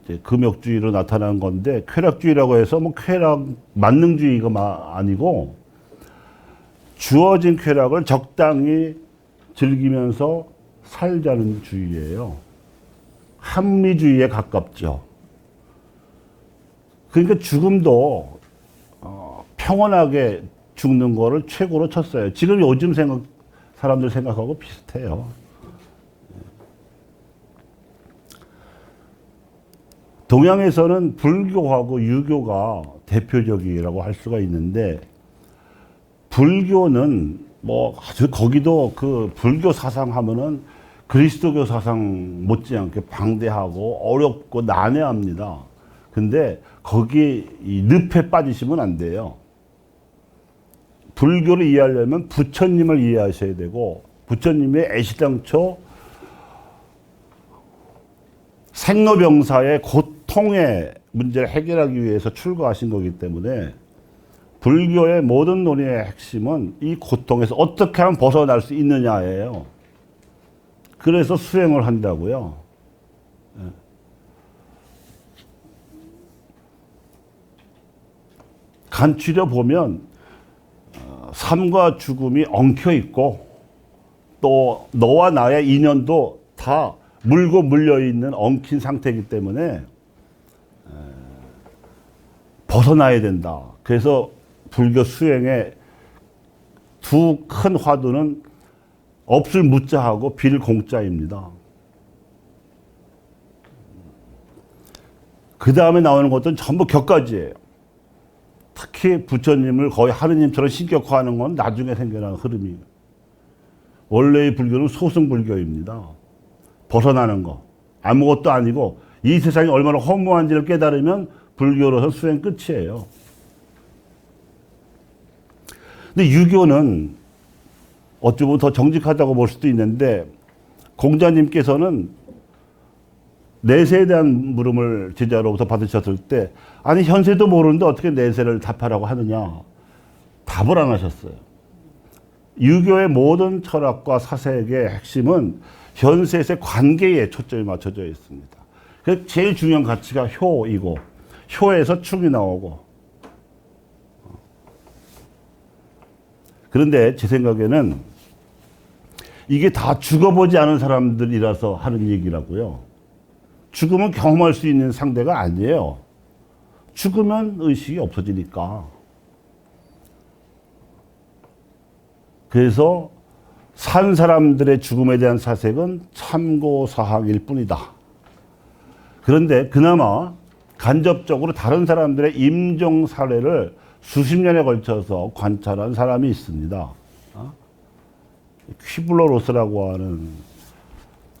이제 금욕주의로 나타난 건데, 쾌락주의라고 해서 뭐 쾌락 만능주의가 아니고 주어진 쾌락을 적당히 즐기면서 살자는 주의예요. 합리주의에 가깝죠. 그러니까 죽음도 평온하게 죽는 거를 최고로 쳤어요. 지금 요즘 사람들 생각하고 비슷해요. 동양에서는 불교하고 유교가 대표적이라고 할 수가 있는데, 불교는 뭐 아주 거기도 그 불교 사상 하면은 그리스도교 사상 못지않게 방대하고 어렵고 난해합니다. 근데 거기에 이 늪에 빠지시면 안 돼요. 불교를 이해하려면 부처님을 이해하셔야 되고, 부처님이 애시당초 생로병사의 고통의 문제를 해결하기 위해서 출가하신 거기 때문에, 불교의 모든 논의의 핵심은 이 고통에서 어떻게 하면 벗어날 수 있느냐예요. 그래서 수행을 한다고요. 간추려 보면 삶과 죽음이 엉켜 있고, 또 너와 나의 인연도 다 물고 물려 있는 엉킨 상태이기 때문에 벗어나야 된다. 그래서 불교 수행의 두 큰 화두는 없을 무자하고 빌 공자입니다. 그 다음에 나오는 것들은 전부 격가지예요. 특히 부처님을 거의 하느님처럼 신격화하는 건 나중에 생겨난 흐름이에요. 원래의 불교는 소승불교입니다. 벗어나는 거. 아무것도 아니고 이 세상이 얼마나 허무한지를 깨달으면 불교로서 수행 끝이에요. 근데 유교는 어찌 보면 더 정직하다고 볼 수도 있는데, 공자님께서는 내세에 대한 물음을 제자로부터 받으셨을 때, 아니 현세도 모르는데 어떻게 내세를 답하라고 하느냐, 답을 안 하셨어요. 유교의 모든 철학과 사색의 핵심은 현세의 관계에 초점이 맞춰져 있습니다. 그래서 제일 중요한 가치가 효이고, 효에서 충이 나오고. 그런데 제 생각에는 이게 다 죽어보지 않은 사람들이라서 하는 얘기라고요. 죽음은 경험할 수 있는 상대가 아니에요. 죽으면 의식이 없어지니까. 그래서 산 사람들의 죽음에 대한 사색은 참고사항일 뿐이다. 그런데 그나마 간접적으로 다른 사람들의 임종 사례를 수십 년에 걸쳐서 관찰한 사람이 있습니다. 퀴블러 로스라고 하는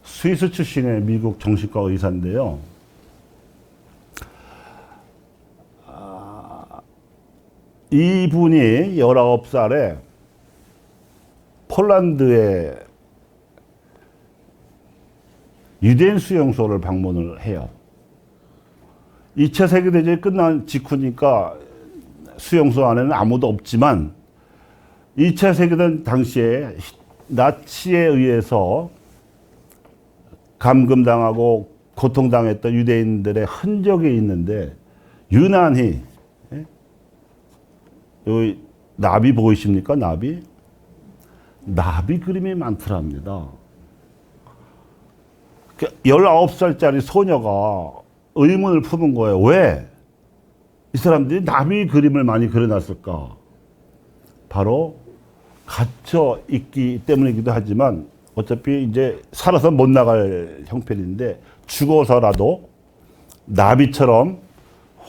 스위스 출신의 미국 정신과 의사인데요. 이분이 19살에 폴란드의 유대인 수용소를 방문을 해요. 2차 세계대전이 끝난 직후니까 수용소 안에는 아무도 없지만, 2차 세계대전 당시에 나치에 의해서 감금당하고 고통당했던 유대인들의 흔적이 있는데, 유난히 여기 나비 보이십니까? 나비? 나비 그림이 많더랍니다. 19살짜리 소녀가 의문을 품은 거예요. 왜 이 사람들이 나비 그림을 많이 그려놨을까? 바로 갇혀 있기 때문이기도 하지만, 어차피 이제 살아서 못 나갈 형편인데 죽어서라도 나비처럼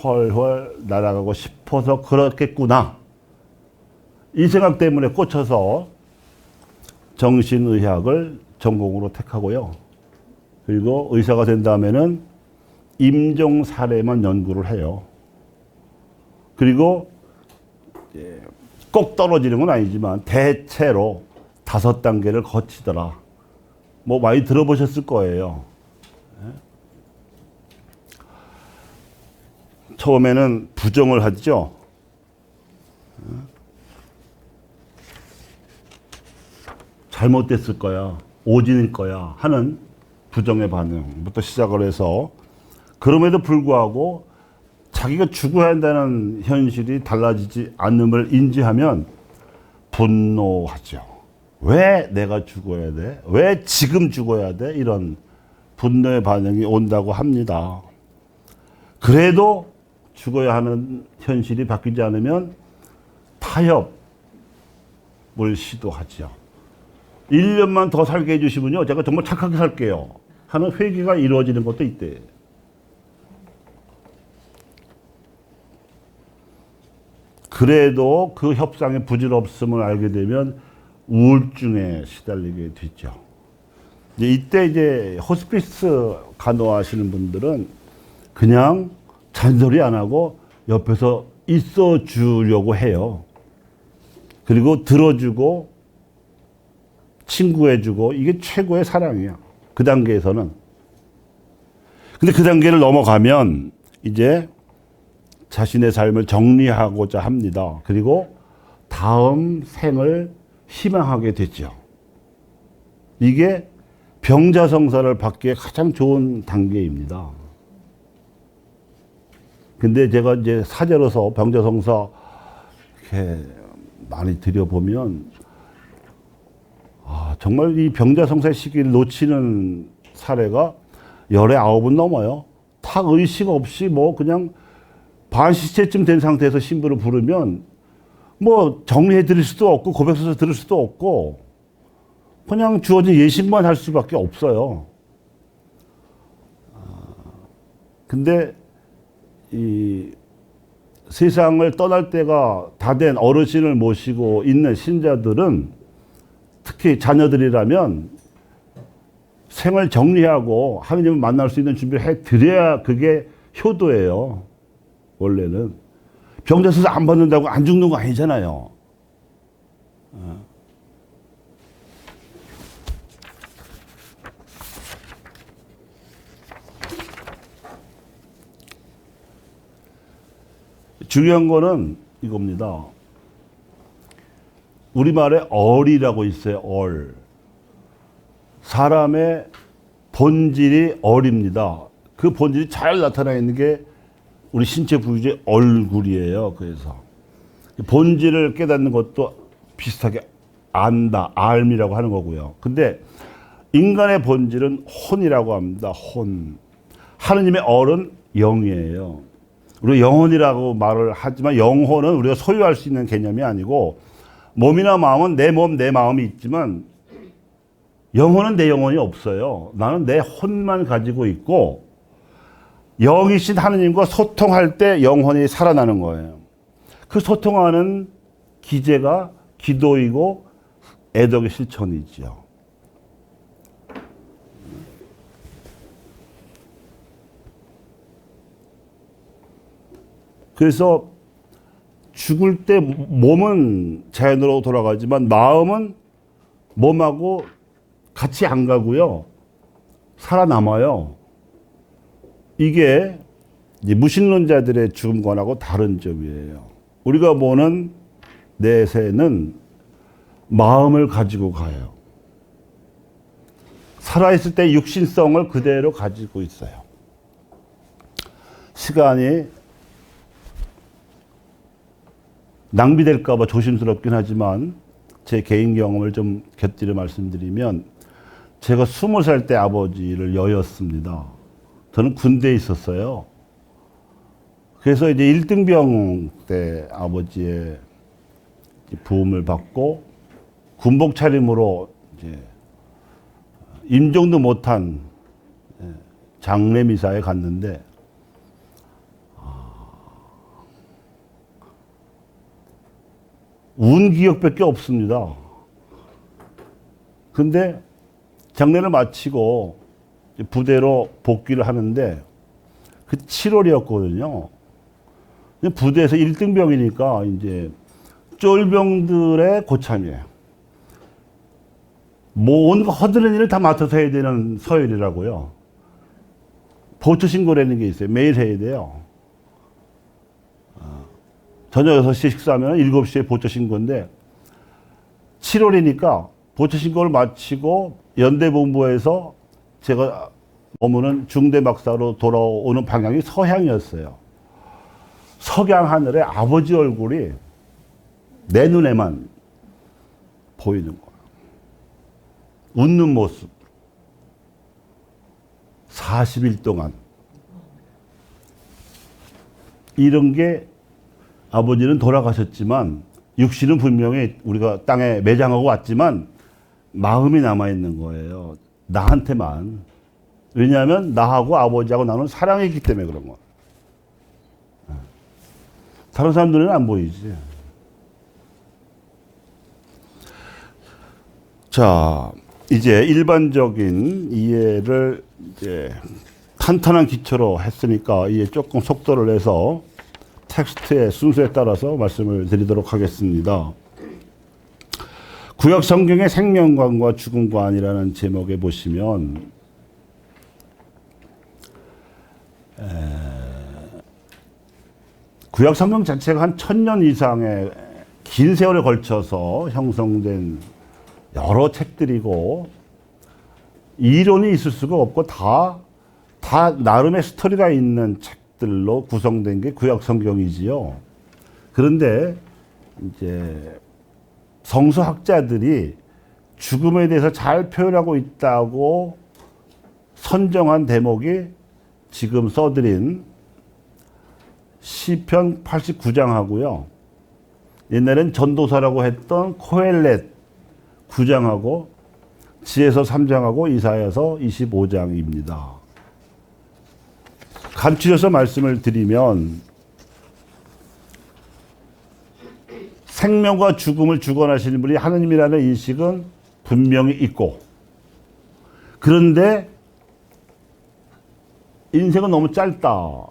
훨훨 날아가고 싶어서 그렇겠구나. 이 생각 때문에 꽂혀서 정신의학을 전공으로 택하고요. 그리고 의사가 된 다음에는 임종 사례만 연구를 해요. 그리고 꼭 떨어지는 건 아니지만 대체로 5단계를 거치더라. 뭐 많이 들어보셨을 거예요. 처음에는 부정을 하죠. 잘못됐을 거야, 오진일 거야 하는 부정의 반응부터 시작을 해서, 그럼에도 불구하고 자기가 죽어야 한다는 현실이 달라지지 않음을 인지하면 분노하죠. 왜 내가 죽어야 돼? 왜 지금 죽어야 돼? 이런 분노의 반응이 온다고 합니다. 그래도 죽어야 하는 현실이 바뀌지 않으면 타협을 시도하죠. 1년만 더 살게 해주시면요, 제가 정말 착하게 살게요 하는 회개가 이루어지는 것도 있대. 그래도 그 협상의 부질없음을 알게 되면 우울증에 시달리게 되죠. 이때 이제 호스피스 간호하시는 분들은 그냥 잔소리 안 하고 옆에서 있어 주려고 해요. 그리고 들어주고 친구해주고, 이게 최고의 사랑이야, 그 단계에서는. 근데 그 단계를 넘어가면 이제 자신의 삶을 정리하고자 합니다. 그리고 다음 생을 희망하게 되죠. 이게 병자성사를 받기에 가장 좋은 단계입니다. 근데 제가 이제 사제로서 병자성사 이렇게 많이 들여보면, 정말 이 병자성사 시기를 놓치는 사례가 열에 9은 넘어요. 탁 의식 없이 뭐 그냥 반시체쯤 된 상태에서 신부를 부르면 뭐 정리해 드릴 수도 없고 고백서서 들을 수도 없고 그냥 주어진 예식만 할 수밖에 없어요. 근데 이 세상을 떠날 때가 다 된 어르신을 모시고 있는 신자들은, 특히 자녀들이라면 생을 정리하고 하느님을 만날 수 있는 준비를 해드려야 그게 효도예요. 원래는 병자수술 안 받는다고 안 죽는 거 아니잖아요. 중요한 거는 이겁니다. 우리말에 얼이라고 있어요. 얼. 사람의 본질이 얼입니다. 그 본질이 잘 나타나 있는 게 우리 신체 부위의 얼굴이에요. 그래서 본질을 깨닫는 것도 비슷하게 안다, 알미라고 하는 거고요. 근데 인간의 본질은 혼이라고 합니다. 혼. 하느님의 얼은 영이에요. 우리가 영혼이라고 말을 하지만 영혼은 우리가 소유할 수 있는 개념이 아니고, 몸이나 마음은 내 몸, 내 마음이 있지만 영혼은 내 영혼이 없어요. 나는 내 혼만 가지고 있고, 영이신 하느님과 소통할 때 영혼이 살아나는 거예요. 그 소통하는 기제가 기도이고 애덕의 실천이죠. 그래서 죽을 때 몸은 자연으로 돌아가지만 마음은 몸하고 같이 안 가고요, 살아남아요. 이게 이제 무신론자들의 죽음관하고 다른 점이에요. 우리가 보는 내세는 마음을 가지고 가요. 살아있을 때 육신성을 그대로 가지고 있어요. 시간이 낭비될까 봐 조심스럽긴 하지만 제 개인 경험을 좀 곁들여 말씀드리면, 제가 20살 때 아버지를 여였습니다. 저는 군대에 있었어요. 그래서 이제 1등병 때 아버지의 부음을 받고 군복 차림으로 이제 임종도 못한 장례 미사에 갔는데, 운 기억밖에 없습니다. 근데 장례를 마치고 부대로 복귀를 하는데, 그 7월이었거든요. 부대에서 1등병이니까 이제 쫄병들의 고참이에요. 뭐 온 허드렛 일을 다 맡아서 해야 되는 서열이라고요. 보초 신고라는 게 있어요. 매일 해야 돼요. 저녁 6시에 식사하면 7시에 보초 신고인데 7월이니까 보초 신고를 마치고 연대본부에서 제가 머무는 중대막사로 돌아오는 방향이 서향이었어요. 석양 하늘에 아버지 얼굴이 내 눈에만 보이는 거예요. 웃는 모습. 40일 동안. 이런 게 아버지는 돌아가셨지만 육신은 분명히 우리가 땅에 매장하고 왔지만 마음이 남아있는 거예요. 나한테만. 왜냐하면 나하고 아버지하고 나는 사랑했기 때문에 그런 거야. 다른 사람들은 안 보이지. 자, 이제 일반적인 이해를 이제 탄탄한 기초로 했으니까 이제 조금 속도를 내서 텍스트의 순서에 따라서 말씀을 드리도록 하겠습니다. 구약 성경의 생명관과 죽음관이라는 제목에 보시면 구약 성경 자체가 한 1000년 이상의 긴 세월에 걸쳐서 형성된 여러 책들이고 이론이 있을 수가 없고 다 나름의 스토리가 있는 책들로 구성된 게 구약 성경이지요. 그런데 이제 성서학자들이 죽음에 대해서 잘 표현하고 있다고 선정한 대목이 지금 써드린 시편 89장하고요. 옛날엔 전도사라고 했던 코헬렛 9장하고 지혜서 3장하고 이사야서 25장입니다. 간추려서 말씀을 드리면 생명과 죽음을 주관하시는 분이 하느님이라는 인식은 분명히 있고 그런데 인생은 너무 짧다는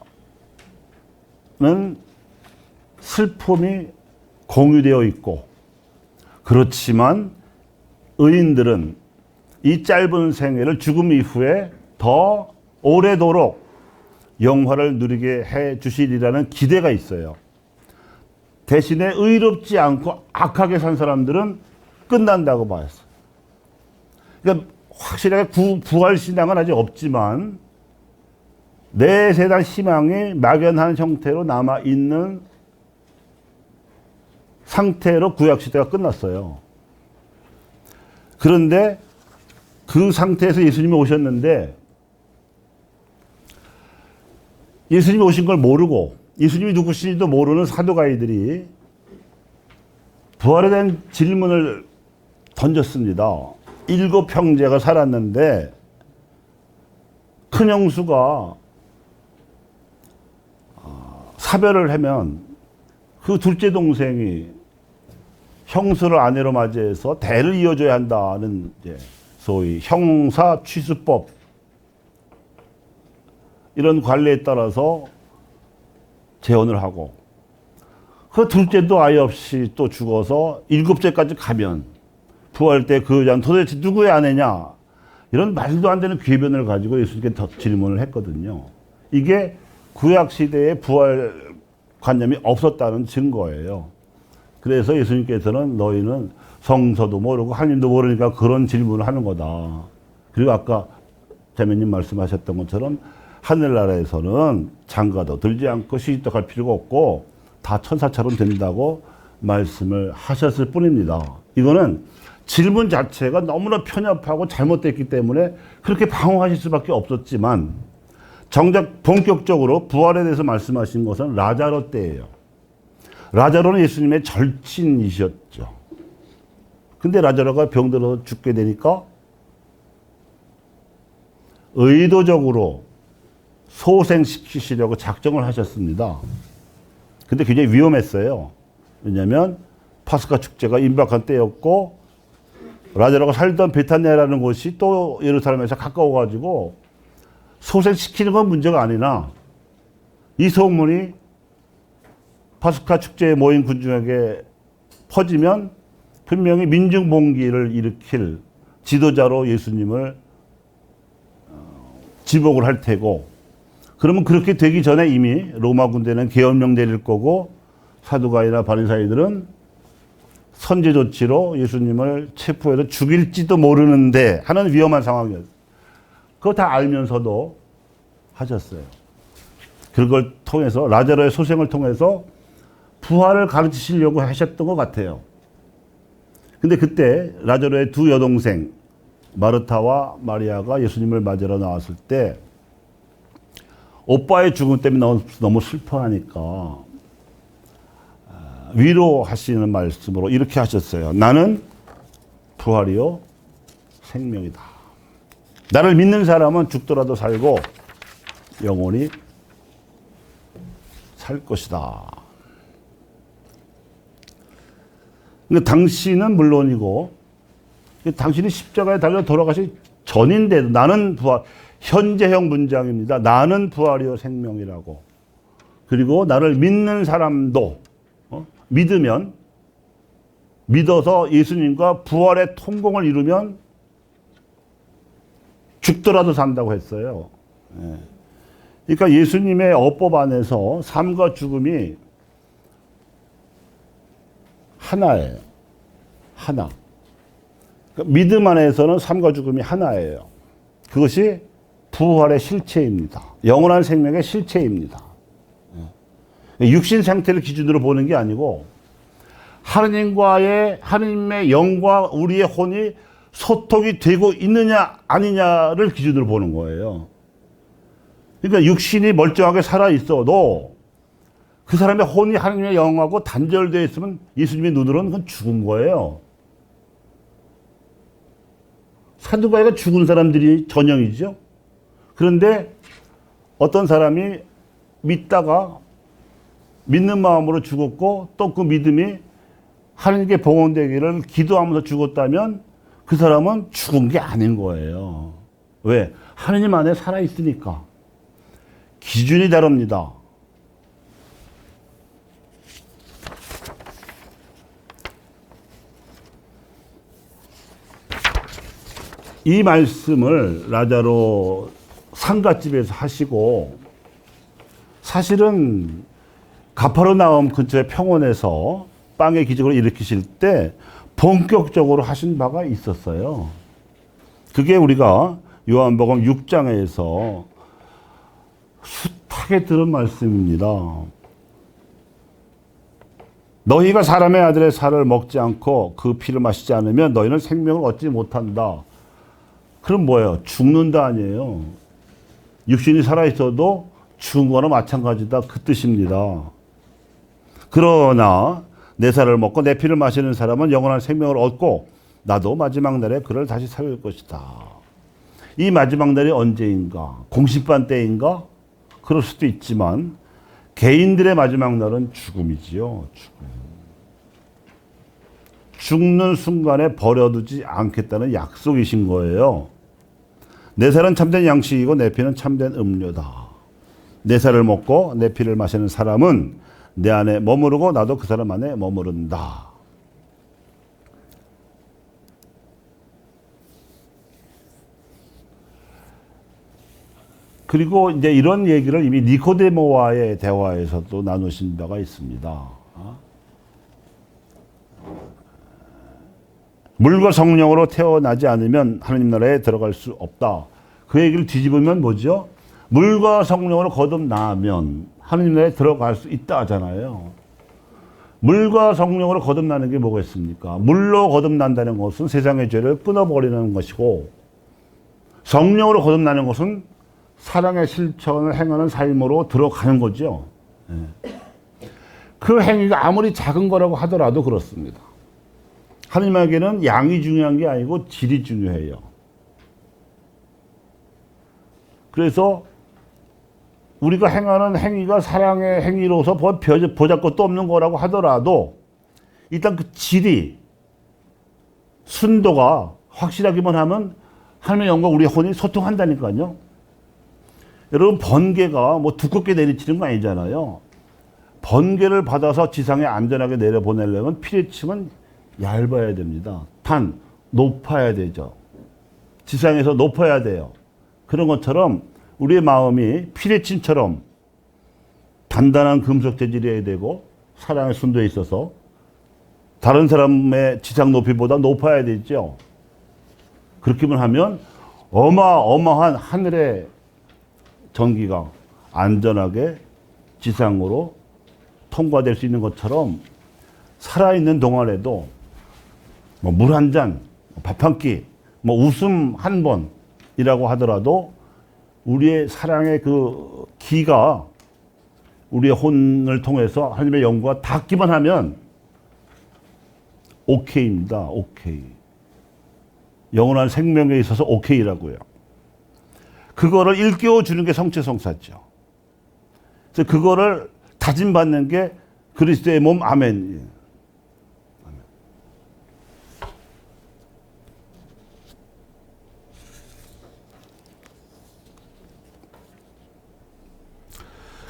슬픔이 공유되어 있고 그렇지만 의인들은 이 짧은 생애를 죽음 이후에 더 오래도록 영화를 누리게 해 주시리라는 기대가 있어요. 대신에 의롭지 않고 악하게 산 사람들은 끝난다고 봤어요. 그러니까 확실하게 부활신앙은 아직 없지만 내세상 희망이 막연한 형태로 남아있는 상태로 구약시대가 끝났어요. 그런데 그 상태에서 예수님이 오셨는데 예수님이 오신 걸 모르고 예수님이 누구신지도 모르는 사도가이들이 부활에 대한 질문을 던졌습니다. 7 형제가 살았는데 큰 형수가 사별을 하면 그 둘째 동생이 형수를 아내로 맞이해서 대를 이어줘야 한다는 이제 소위 형사 취수법 이런 관례에 따라서 재혼을 하고 그 둘째도 아예 없이 또 죽어서 7째까지 가면 부활 때 그 여자는 도대체 누구의 아내냐 이런 말도 안 되는 궤변을 가지고 예수님께 질문을 했거든요. 이게 구약시대에 부활 관념이 없었다는 증거예요. 그래서 예수님께서는 너희는 성서도 모르고 하나님도 모르니까 그런 질문을 하는 거다. 그리고 아까 자매님 말씀하셨던 것처럼 하늘나라에서는 장가도 들지 않고 시집도 갈 필요가 없고 다 천사처럼 된다고 말씀을 하셨을 뿐입니다. 이거는 질문 자체가 너무나 편협하고 잘못됐기 때문에 그렇게 방어하실 수밖에 없었지만 정작 본격적으로 부활에 대해서 말씀하신 것은 라자로 때예요. 라자로는 예수님의 절친이셨죠. 근데 라자로가 병들어서 죽게 되니까 의도적으로 소생시키시려고 작정을 하셨습니다. 근데 굉장히 위험했어요. 왜냐하면 파스카 축제가 임박한 때였고 라자로가 살던 베타니아라는 곳이 또 예루살렘에서 가까워가지고 소생시키는 건 문제가 아니나 이 소문이 파스카 축제에 모인 군중에게 퍼지면 분명히 민중봉기를 일으킬 지도자로 예수님을 지목을 할 테고, 그러면 그렇게 되기 전에 이미 로마 군대는 계엄령 내릴 거고 사두가이나 바리사이들은 선제 조치로 예수님을 체포해서 죽일지도 모르는데 하는 위험한 상황이었어요. 그거 다 알면서도 하셨어요. 그걸 통해서 라자로의 소생을 통해서 부활을 가르치시려고 하셨던 것 같아요. 근데 그때 라자로의 두 여동생 마르타와 마리아가 예수님을 맞으러 나왔을 때 오빠의 죽음 때문에 너무 슬퍼하니까 위로하시는 말씀으로 이렇게 하셨어요. 나는 부활이요 생명이다. 나를 믿는 사람은 죽더라도 살고 영원히 살 것이다. 그러니까 당신은 물론이고 당신이 십자가에 달려 돌아가시 전인데도 나는 부활, 현재형 문장입니다. 나는 부활이요 생명이라고. 그리고 나를 믿는 사람도 믿으면, 믿어서 예수님과 부활의 통공을 이루면 죽더라도 산다고 했어요. 그러니까 예수님의 어법 안에서 삶과 죽음이 하나예요. 하나. 그러니까 믿음 안에서는 삶과 죽음이 하나예요. 그것이 부활의 실체입니다. 영원한 생명의 실체입니다. 육신 상태를 기준으로 보는 게 아니고 하나님의 영과 우리의 혼이 소통이 되고 있느냐 아니냐를 기준으로 보는 거예요. 그러니까 육신이 멀쩡하게 살아 있어도 그 사람의 혼이 하나님의 영하고 단절되어 있으면 예수님의 눈으로는 그건 죽은 거예요. 사두가이가 죽은 사람들이 전형이죠. 그런데 어떤 사람이 믿다가 믿는 마음으로 죽었고 또 그 믿음이 하나님께 봉헌되기를 기도하면서 죽었다면 그 사람은 죽은 게 아닌 거예요. 왜? 하나님 안에 살아있으니까. 기준이 다릅니다. 이 말씀을 라자로 상갓집에서 하시고 사실은 가파르나움 근처의 평원에서 빵의 기적을 일으키실 때 본격적으로 하신 바가 있었어요. 그게 우리가 요한복음 6장에서 숱하게 들은 말씀입니다. 너희가 사람의 아들의 살을 먹지 않고 그 피를 마시지 않으면 너희는 생명을 얻지 못한다. 그럼 뭐예요? 죽는다 아니에요. 육신이 살아있어도 죽은 거나 마찬가지다. 그 뜻입니다. 그러나 내 살을 먹고 내 피를 마시는 사람은 영원한 생명을 얻고 나도 마지막 날에 그를 다시 살릴 것이다. 이 마지막 날이 언제인가? 공심판 때인가? 그럴 수도 있지만 개인들의 마지막 날은 죽음이지요. 죽는 순간에 버려두지 않겠다는 약속이신 거예요. 내 살은 참된 양식이고 내 피는 참된 음료다. 내 살을 먹고 내 피를 마시는 사람은 내 안에 머무르고 나도 그 사람 안에 머무른다. 그리고 이제 이런 얘기를 이미 니코데모와의 대화에서도 나누신 바가 있습니다. 물과 성령으로 태어나지 않으면 하나님 나라에 들어갈 수 없다. 그 얘기를 뒤집으면 뭐죠? 물과 성령으로 거듭나면 하나님 나라에 들어갈 수 있다 하잖아요. 물과 성령으로 거듭나는 게 뭐겠습니까? 물로 거듭난다는 것은 세상의 죄를 끊어버리는 것이고 성령으로 거듭나는 것은 사랑의 실천을 행하는 삶으로 들어가는 거죠. 그 행위가 아무리 작은 거라고 하더라도 그렇습니다. 하나님에게는 양이 중요한 게 아니고 질이 중요해요. 그래서 우리가 행하는 행위가 사랑의 행위로서 보잘것도 없는 거라고 하더라도 일단 그 질이, 순도가 확실하기만 하면 하나님의 영과 우리의 혼이 소통한다니까요. 여러분, 번개가 뭐 두껍게 내리치는 거 아니잖아요. 번개를 받아서 지상에 안전하게 내려보내려면 피레침은 얇아야 됩니다. 단 높아야 되죠. 지상에서 높아야 돼요. 그런 것처럼 우리의 마음이 피레침처럼 단단한 금속 재질이어야 되고 사랑의 순도에 있어서 다른 사람의 지상 높이보다 높아야 되죠. 그렇게만 하면 어마어마한 하늘의 전기가 안전하게 지상으로 통과될 수 있는 것처럼 살아있는 동안에도 뭐 물 한 잔, 밥 한 끼, 뭐 웃음 한 번이라고 하더라도 우리의 사랑의 그 기가 우리의 혼을 통해서 하나님의 영과 닿기만 하면 오케이입니다. 오케이. 영원한 생명에 있어서 오케이라고요. 그거를 일깨워 주는 게 성체성사죠. 그래서 그거를 다짐받는 게 그리스도의 몸. 아멘.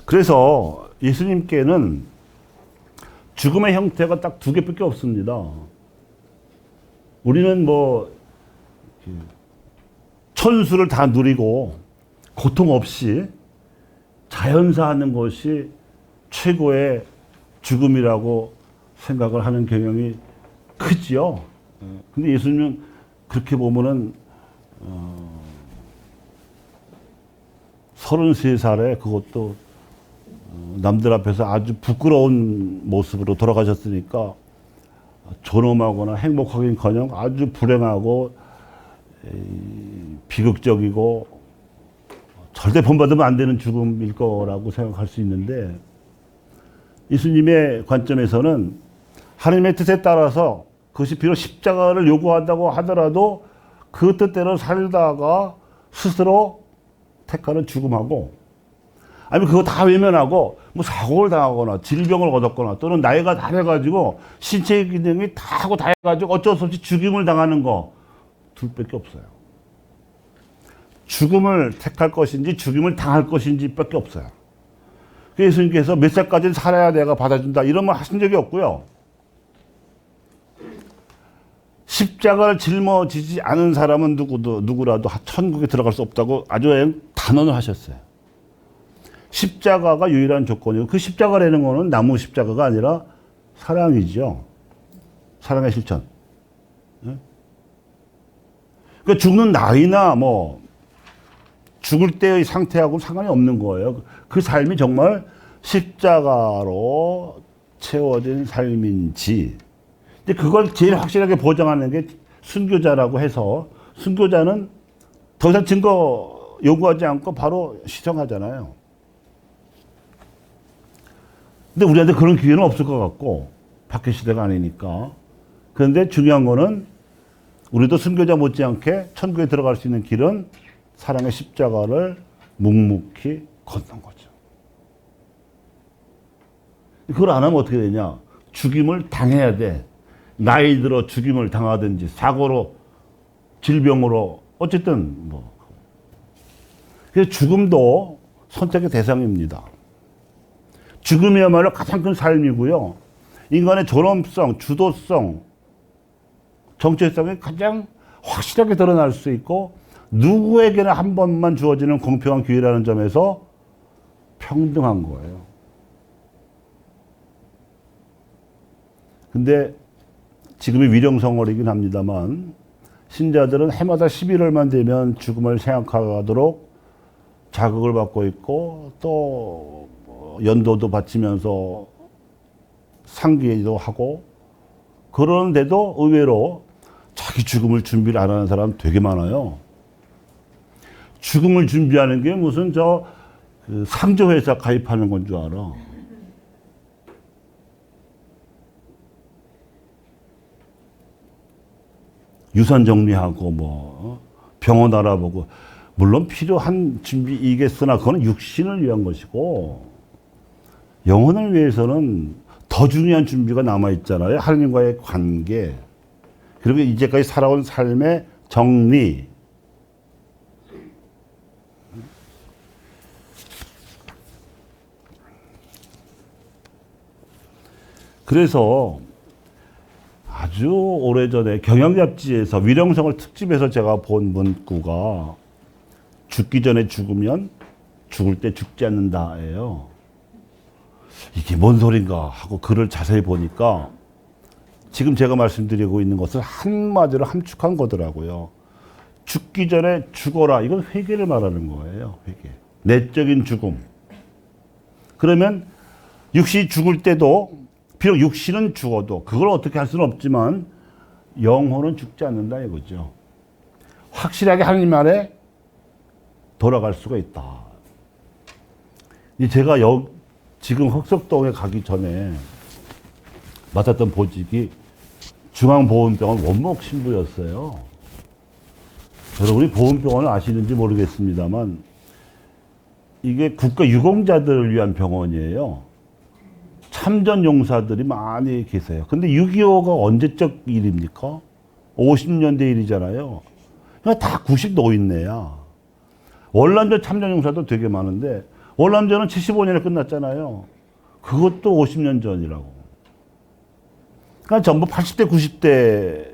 그래서 예수님께는 죽음의 형태가 딱 두 개밖에 없습니다. 우리는 뭐 천수를 다 누리고 고통 없이 자연사하는 것이 최고의 죽음이라고 생각을 하는 경향이 크지요. 근데 예수님은 그렇게 보면은 33살에 그것도 남들 앞에서 아주 부끄러운 모습으로 돌아가셨으니까 존엄하거나 행복하긴커녕 아주 불행하고 비극적이고 절대 본받으면 안 되는 죽음일 거라고 생각할 수 있는데, 예수님의 관점에서는 하나님의 뜻에 따라서 그것이 비록 십자가를 요구한다고 하더라도 그 뜻대로 살다가 스스로 택하는 죽음하고, 아니면 그거 다 외면하고 뭐 사고를 당하거나 질병을 얻었거나 또는 나이가 다 돼가지고 신체 기능이 다 하고 다 해가지고 어쩔 수 없이 죽임을 당하는 거 둘밖에 없어요. 죽음을 택할 것인지 죽임을 당할 것인지 밖에 없어요. 예수님께서 몇 살까지는 살아야 내가 받아준다 이런 말 하신 적이 없고요. 십자가를 짊어지지 않은 사람은 누구라도 천국에 들어갈 수 없다고 아주 단언을 하셨어요. 십자가가 유일한 조건이고, 그 십자가라는 거는 나무 십자가가 아니라 사랑이죠. 사랑의 실천. 그러니까 죽는 나이나 뭐 죽을 때의 상태하고 상관이 없는 거예요. 그 삶이 정말 십자가로 채워진 삶인지. 근데 그걸 제일 확실하게 보장하는 게 순교자라고 해서, 순교자는 더 이상 증거 요구하지 않고 바로 시정하잖아요. 근데 우리한테 그런 기회는 없을 것 같고, 박해 시대가 아니니까. 그런데 중요한 거는 우리도 순교자 못지않게 천국에 들어갈 수 있는 길은 사랑의 십자가를 묵묵히 걷는 거죠. 그걸 안 하면 어떻게 되냐? 죽임을 당해야 돼. 나이 들어 죽임을 당하든지 사고로 질병으로 어쨌든 뭐. 그래서 죽음도 선택의 대상입니다. 죽음이야말로 가장 큰 삶이고요. 인간의 존엄성, 주도성, 정체성이 가장 확실하게 드러날 수 있고, 누구에게나 한 번만 주어지는 공평한 기회라는 점에서 평등한 거예요. 근데 지금이 위령성월이긴 합니다만, 신자들은 해마다 11월만 되면 죽음을 생각하도록 자극을 받고 있고, 또 연도도 바치면서 상기도 하고, 그러는데도 의외로 자기 죽음을 준비를 안 하는 사람 되게 많아요. 죽음을 준비하는 게 무슨 그 상조회사 가입하는 건 줄 알아. 유산 정리하고 뭐 병원 알아보고, 물론 필요한 준비이겠으나 그건 육신을 위한 것이고, 영혼을 위해서는 더 중요한 준비가 남아있잖아요. 하나님과의 관계, 그리고 이제까지 살아온 삶의 정리. 그래서 아주 오래전에 경영 잡지에서 위령성을 특집에서 제가 본 문구가 죽기 전에 죽으면 죽을 때 죽지 않는다예요. 이게 뭔 소린가 하고 글을 자세히 보니까 지금 제가 말씀드리고 있는 것을 한마디로 함축한 거더라고요. 죽기 전에 죽어라. 이건 회개를 말하는 거예요. 회개. 내적인 죽음. 그러면 육신이 죽을 때도 비록 육신은 죽어도 그걸 어떻게 할 수는 없지만 영혼은 죽지 않는다 이거죠. 확실하게 하나님 안에 돌아갈 수가 있다. 제가 지금 흑석동에 가기 전에 맡았던 보직이 중앙보훈병원 원목 신부였어요. 여러분이 보훈병원을 아시는지 모르겠습니다만 이게 국가 유공자들을 위한 병원이에요. 참전 용사들이 많이 계세요. 근데 6.25가 언제적 일입니까? 50년대 일이잖아요. 그냥 다 90 노인네야. 월남전 참전 용사도 되게 많은데 월남전은 75년에 끝났잖아요. 그것도 50년 전이라고. 그러니까 전부 80대, 90대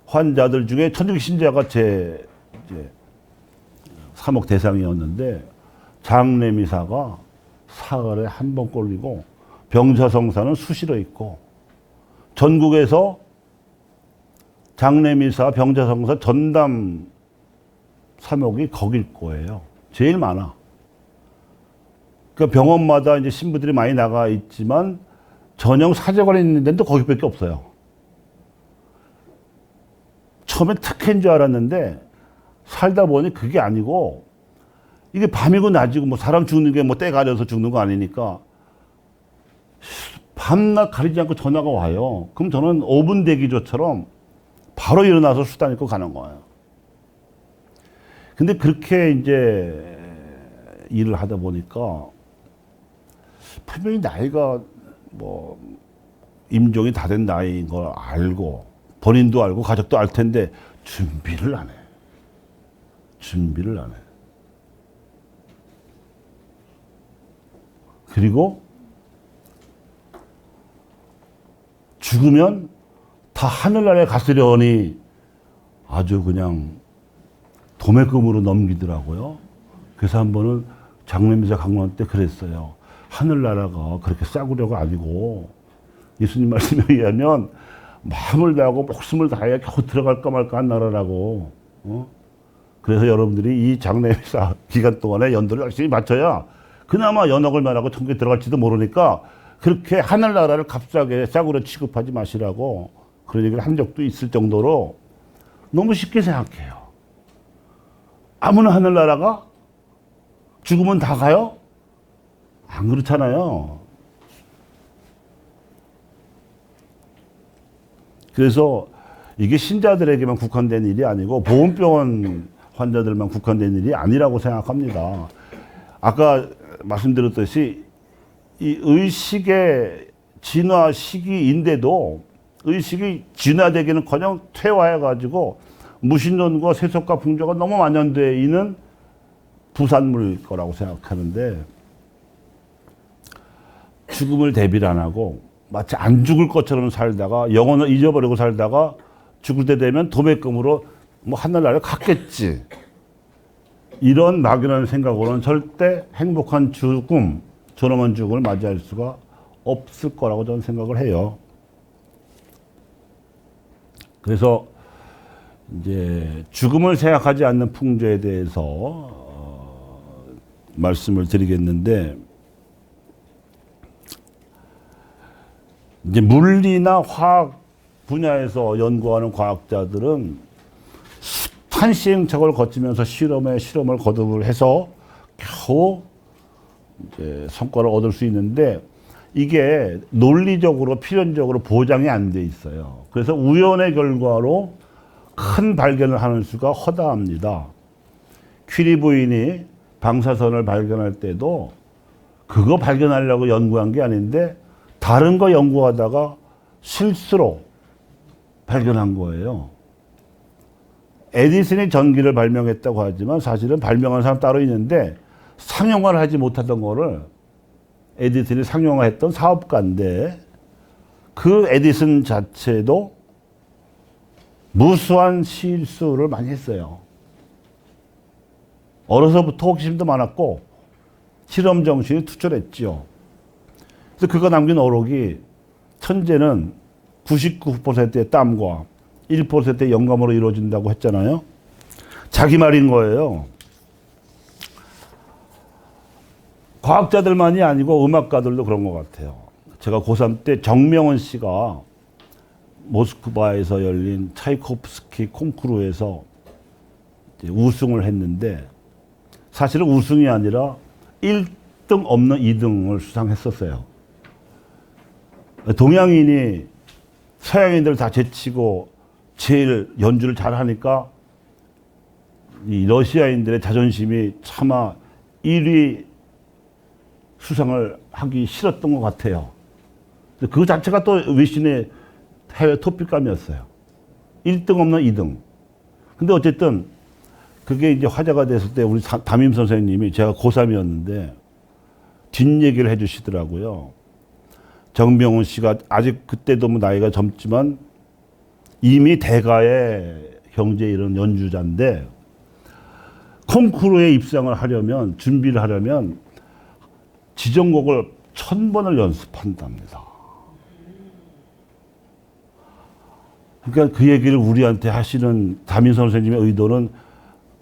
환자들 중에 천주교 신자가 제 사목 대상이었는데 장례미사가 사흘에 한 번 꼴리고 병자성사는 수시로 있고 전국에서 장례미사, 병자성사, 전담 사목이 거길 거예요. 제일 많아. 그러니까 병원마다 이제 신부들이 많이 나가 있지만 전용 사제관이 있는 데는 또 거기밖에 없어요. 처음에 특혜인 줄 알았는데 살다 보니 그게 아니고 이게 밤이고 낮이고 뭐 사람 죽는 게 뭐 때 가려서 죽는 거 아니니까 밤낮 가리지 않고 전화가 와요. 그럼 저는 5분 대기조처럼 바로 일어나서 수단 입고 가는 거예요. 근데 그렇게 이제 일을 하다 보니까 분명히 나이가 뭐 임종이 다 된 나이인 걸 알고 본인도 알고 가족도 알 텐데 준비를 안 해. 준비를 안 해. 그리고 죽으면 다 하늘나라에 갔으려니 아주 그냥 도매금으로 넘기더라고요. 그래서 한 번은 장례미사 강론 때 그랬어요. 하늘나라가 그렇게 싸구려가 아니고 예수님 말씀에 의하면 마음을 다하고 목숨을 다해야 겨우 들어갈까 말까 한 나라라고. 그래서 여러분들이 이 장례미사 기간 동안에 연도를 열심히 맞춰야 그나마 연옥을 말하고 천국에 들어갈지도 모르니까 그렇게 하늘나라를 값싸게 싸구려 취급하지 마시라고 그런 얘기를 한 적도 있을 정도로 너무 쉽게 생각해요. 아무나 하늘나라가 죽으면 다 가요? 안 그렇잖아요. 그래서 이게 신자들에게만 국한된 일이 아니고 보훈병원 환자들만 국한된 일이 아니라고 생각합니다. 아까 말씀드렸듯이 이 의식의 진화 시기인데도 의식이 진화되기는커녕 퇴화해가지고 무신론과 세속과 풍조가 너무 만연되어 있는 부산물일 거라고 생각하는데 죽음을 대비를 안 하고 마치 안 죽을 것처럼 살다가 영혼을 잊어버리고 살다가 죽을 때 되면 도매금으로 뭐 하늘나라를 갔겠지. 이런 막연한 생각으로는 절대 행복한 죽음, 존엄한 죽음을 맞이할 수가 없을 거라고 저는 생각을 해요. 그래서 이제 죽음을 생각하지 않는 풍조에 대해서 말씀을 드리겠는데 이제 물리나 화학 분야에서 연구하는 과학자들은 숱한 시행착오를 거치면서 실험을 거듭을 해서 겨우 이제 성과를 얻을 수 있는데 이게 논리적으로 필연적으로 보장이 안 돼 있어요. 그래서 우연의 결과로 큰 발견을 하는 수가 허다합니다. 퀴리 부인이 방사선을 발견할 때도 그거 발견하려고 연구한 게 아닌데 다른 거 연구하다가 실수로 발견한 거예요. 에디슨이 전기를 발명했다고 하지만 사실은 발명한 사람 따로 있는데 상용화를 하지 못하던 거를 에디슨이 상용화했던 사업가인데 그 에디슨 자체도 무수한 실수를 많이 했어요. 어려서부터 호기심도 많았고 실험 정신이 투철했지요. 그래서 그가 남긴 어록이 천재는 99%의 땀과 1%의 영감으로 이루어진다고 했잖아요. 자기 말인 거예요. 과학자들만이 아니고 음악가들도 그런 것 같아요. 제가 고3 때 정명원 씨가 모스크바에서 열린 차이코프스키 콩쿠르에서 우승을 했는데 사실은 우승이 아니라 1등 없는 2등을 수상했었어요. 동양인이 서양인들 다 제치고 제일 연주를 잘하니까 이 러시아인들의 자존심이 차마 1위 수상을 하기 싫었던 것 같아요. 그 자체가 또 위신의 해외 토픽감이었어요. 1등 없는 2등. 근데 어쨌든 그게 이제 화제가 됐을 때 우리 담임 선생님이 제가 고3이었는데 뒷얘기를 해 주시더라고요. 정명훈 씨가 아직 그때도 뭐 나이가 젊지만 이미 대가의 경제 이런 연주자인데 콩쿠르에 입상을 하려면 준비를 하려면 지정곡을 1000번을 연습한답니다. 그러니까 그 얘기를 우리한테 하시는 담임 선생님의 의도는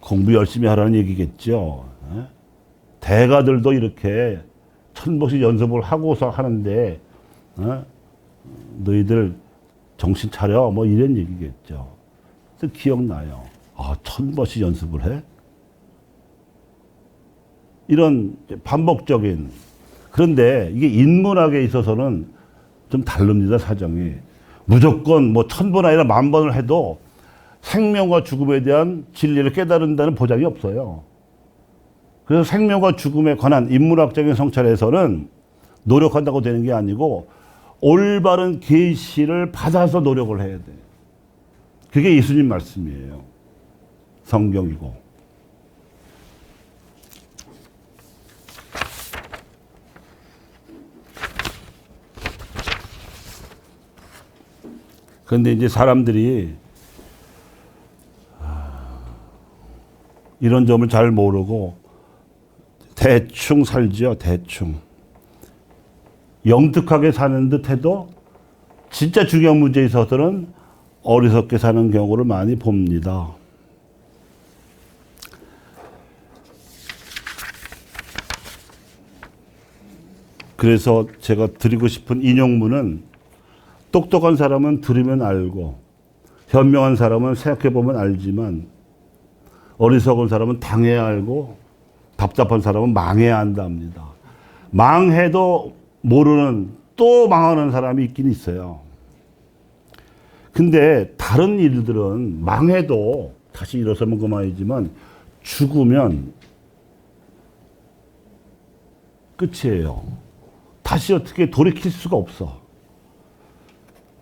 공부 열심히 하라는 얘기겠죠. 대가들도 이렇게 1000번씩 연습을 하고서 하는데 너희들 정신 차려 뭐 이런 얘기겠죠. 그래서 기억나요. 아, 1000번씩 연습을 해? 이런 반복적인. 그런데 이게 인문학에 있어서는 좀 다릅니다, 사정이. 무조건 뭐 1000번 아니라 10,000번을 해도 생명과 죽음에 대한 진리를 깨달은다는 보장이 없어요. 그래서 생명과 죽음에 관한 인문학적인 성찰에서는 노력한다고 되는 게 아니고 올바른 계시를 받아서 노력을 해야 돼. 그게 예수님 말씀이에요. 성경이고. 그런데 이제 사람들이 이런 점을 잘 모르고 대충 살지요, 대충. 영특하게 사는 듯 해도 진짜 중요한 문제에 있어서는 어리석게 사는 경우를 많이 봅니다. 그래서 제가 드리고 싶은 인용문은 똑똑한 사람은 들으면 알고 현명한 사람은 생각해보면 알지만 어리석은 사람은 당해야 알고 답답한 사람은 망해야 한답니다. 망해도 모르는 또 망하는 사람이 있긴 있어요. 근데 다른 일들은 망해도 다시 일어서면 그만이지만 죽으면 끝이에요. 다시 어떻게 돌이킬 수가 없어.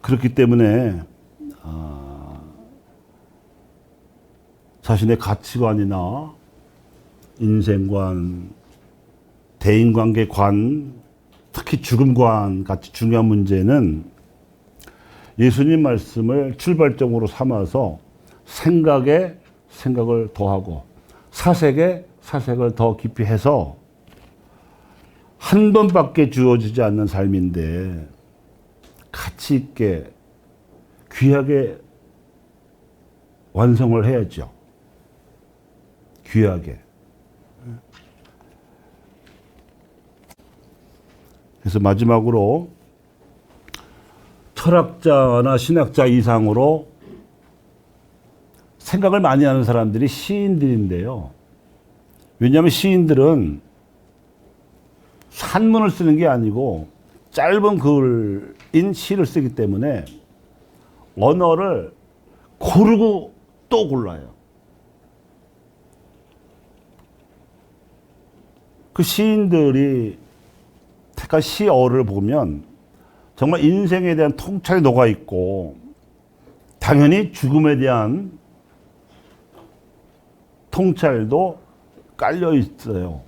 그렇기 때문에 자신의 가치관이나 인생관, 대인관계관, 특히 죽음관 같이 중요한 문제는 예수님 말씀을 출발점으로 삼아서 생각에 생각을 더하고 사색에 사색을 더 깊이 해서 한 번밖에 주어지지 않는 삶인데 가치 있게 귀하게 완성을 해야죠. 귀하게. 그래서 마지막으로 철학자나 신학자 이상으로 생각을 많이 하는 사람들이 시인들인데요. 왜냐하면 시인들은 산문을 쓰는 게 아니고 짧은 글인 시를 쓰기 때문에 언어를 고르고 또 골라요. 그 시인들이 택한 시어를 보면 정말 인생에 대한 통찰이 녹아 있고 당연히 죽음에 대한 통찰도 깔려 있어요.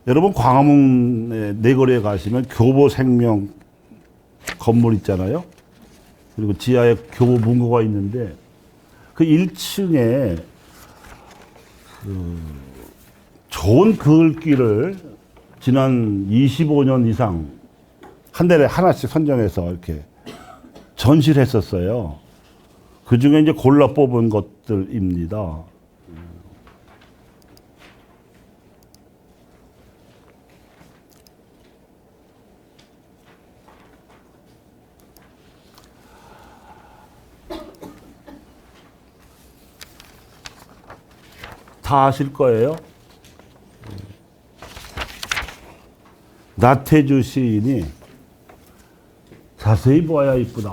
여러분 광화문의 내거리에 가시면 교보생명 건물 있잖아요. 그리고 지하에 교보 문고가 있는데 그 1층에 좋은 글귀를 지난 25년 이상 한 달에 하나씩 선정해서 이렇게 전시를 했었어요. 그 중에 이제 골라 뽑은 것들입니다. 다 아실 거예요. 나태주 시인이 자세히 보아야 이쁘다.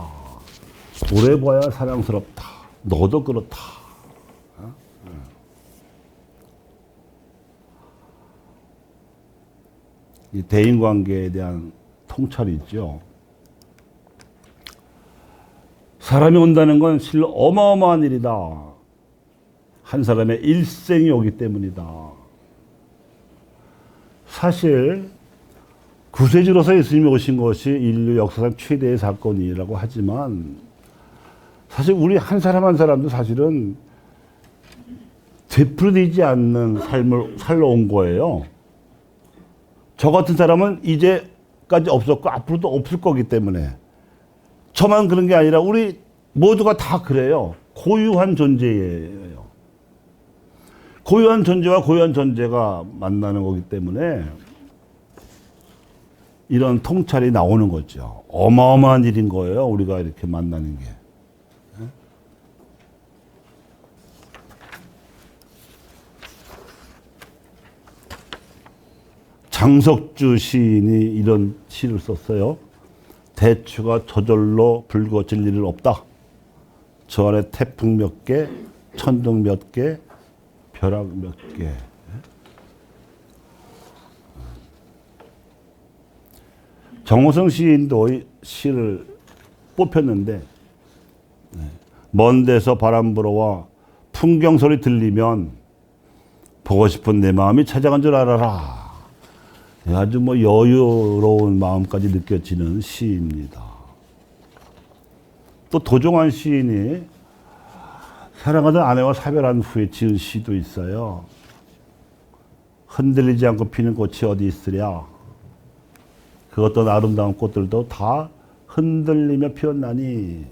오래 보아야 사랑스럽다. 너도 그렇다. 이 대인관계에 대한 통찰이 있죠. 사람이 온다는 건 실로 어마어마한 일이다. 한 사람의 일생이 오기 때문이다. 사실 구세주로서 예수님이 오신 것이 인류 역사상 최대의 사건이라고 하지만 사실 우리 한 사람 한 사람도 사실은 되풀이되지 않는 삶을 살러 온 거예요. 저 같은 사람은 이제까지 없었고 앞으로도 없을 거기 때문에 저만 그런 게 아니라 우리 모두가 다 그래요. 고유한 존재예요. 고유한 존재와 고유한 존재가 만나는 거기 때문에 이런 통찰이 나오는 거죠. 어마어마한 일인 거예요. 우리가 이렇게 만나는 게. 장석주 시인이 이런 시를 썼어요. 대추가 저절로 불거질 일은 없다. 저 안에 태풍 몇 개, 천둥 몇 개, 벼락 몇 개. 정호성 시인도 시를 뽑혔는데 먼 데서 바람 불어와 풍경 소리 들리면 보고 싶은 내 마음이 찾아간 줄 알아라. 아주 뭐 여유로운 마음까지 느껴지는 시입니다. 또 도종환 시인이 사랑하던 아내와 사별한 후에 지은 시도 있어요. 흔들리지 않고 피는 꽃이 어디 있으랴. 그 어떤 아름다운 꽃들도 다 흔들리며 피었나니.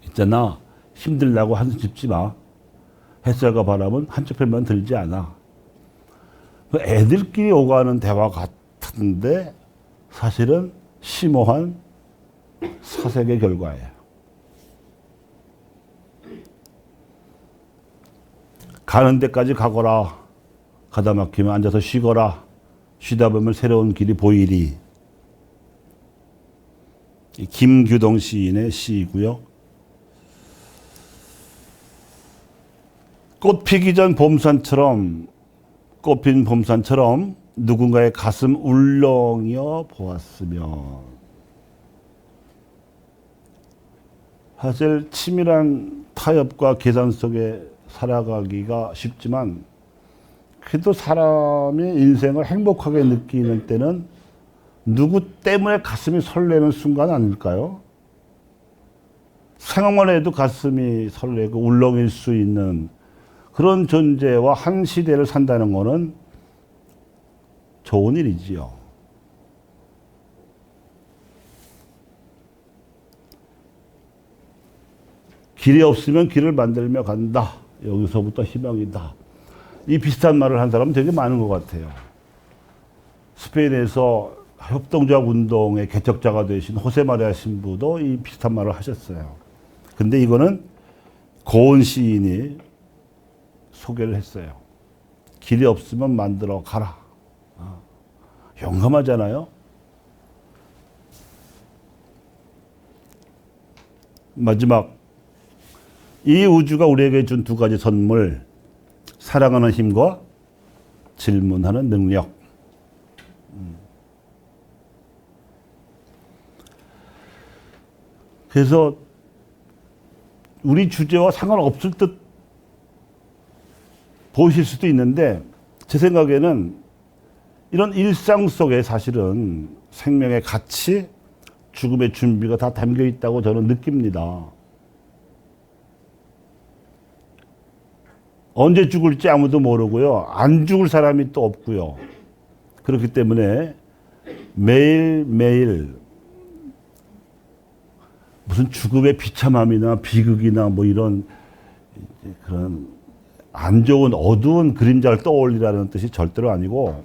있잖아. 힘들다고 한숨 짓지 마. 햇살과 바람은 한쪽 편만 들지 않아. 애들끼리 오가는 대화 같은데 사실은 심오한 사색의 결과예요. 가는 데까지 가거라. 가다 막히면 앉아서 쉬거라. 쉬다 보면 새로운 길이 보이리. 김규동 시인의 시이고요. 꽃 피기 전 봄산처럼, 꽃핀 봄산처럼 누군가의 가슴 울렁여 보았으면. 사실 치밀한 타협과 계산 속에 살아가기가 쉽지만 그래도 사람의 인생을 행복하게 느끼는 때는 누구 때문에 가슴이 설레는 순간 아닐까요? 생각만 해도 가슴이 설레고 울렁일 수 있는 그런 존재와 한 시대를 산다는 것은 좋은 일이지요. 길이 없으면 길을 만들며 간다. 여기서부터 희망이다. 이 비슷한 말을 한 사람은 되게 많은 것 같아요. 스페인에서 협동조합 운동의 개척자가 되신 호세마리아 신부도 이 비슷한 말을 하셨어요. 근데 이거는 고은 시인이 소개를 했어요. 길이 없으면 만들어 가라. 용감하잖아요. 마지막, 이 우주가 우리에게 준 두 가지 선물, 사랑하는 힘과 질문하는 능력. 그래서 우리 주제와 상관없을 듯 보실 수도 있는데 제 생각에는 이런 일상 속에 사실은 생명의 가치, 죽음의 준비가 다 담겨 있다고 저는 느낍니다. 언제 죽을지 아무도 모르고요. 안 죽을 사람이 또 없고요. 그렇기 때문에 매일매일 무슨 죽음의 비참함이나 비극이나 뭐 이런 그런 안 좋은 어두운 그림자를 떠올리라는 뜻이 절대로 아니고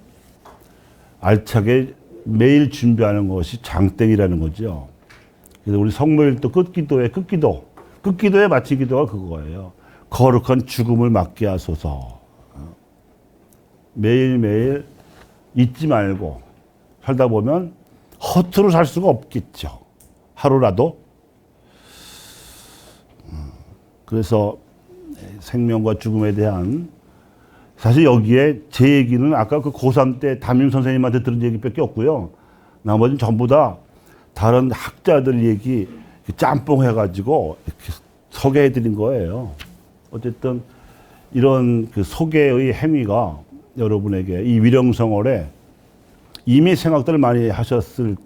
알차게 매일 준비하는 것이 장땡이라는 거죠. 그래서 우리 성모일도 끝기도의 마치 기도가 그거예요. 거룩한 죽음을 맞게 하소서. 매일매일 잊지 말고 살다 보면 허투루 살 수가 없겠죠. 하루라도. 그래서 생명과 죽음에 대한 사실 여기에 제 얘기는 아까 그 고3 때 담임 선생님한테 들은 얘기밖에 없고요. 나머지는 전부 다 다른 학자들 얘기 짬뽕 해가지고 이렇게 소개해드린 거예요. 어쨌든 이런 그 소개의 행위가 여러분에게 이 위령성월에 이미 생각들을 많이 하셨을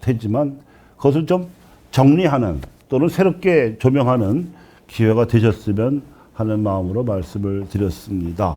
테지만 그것을 좀 정리하는 또는 새롭게 조명하는 기회가 되셨으면 하는 마음으로 말씀을 드렸습니다.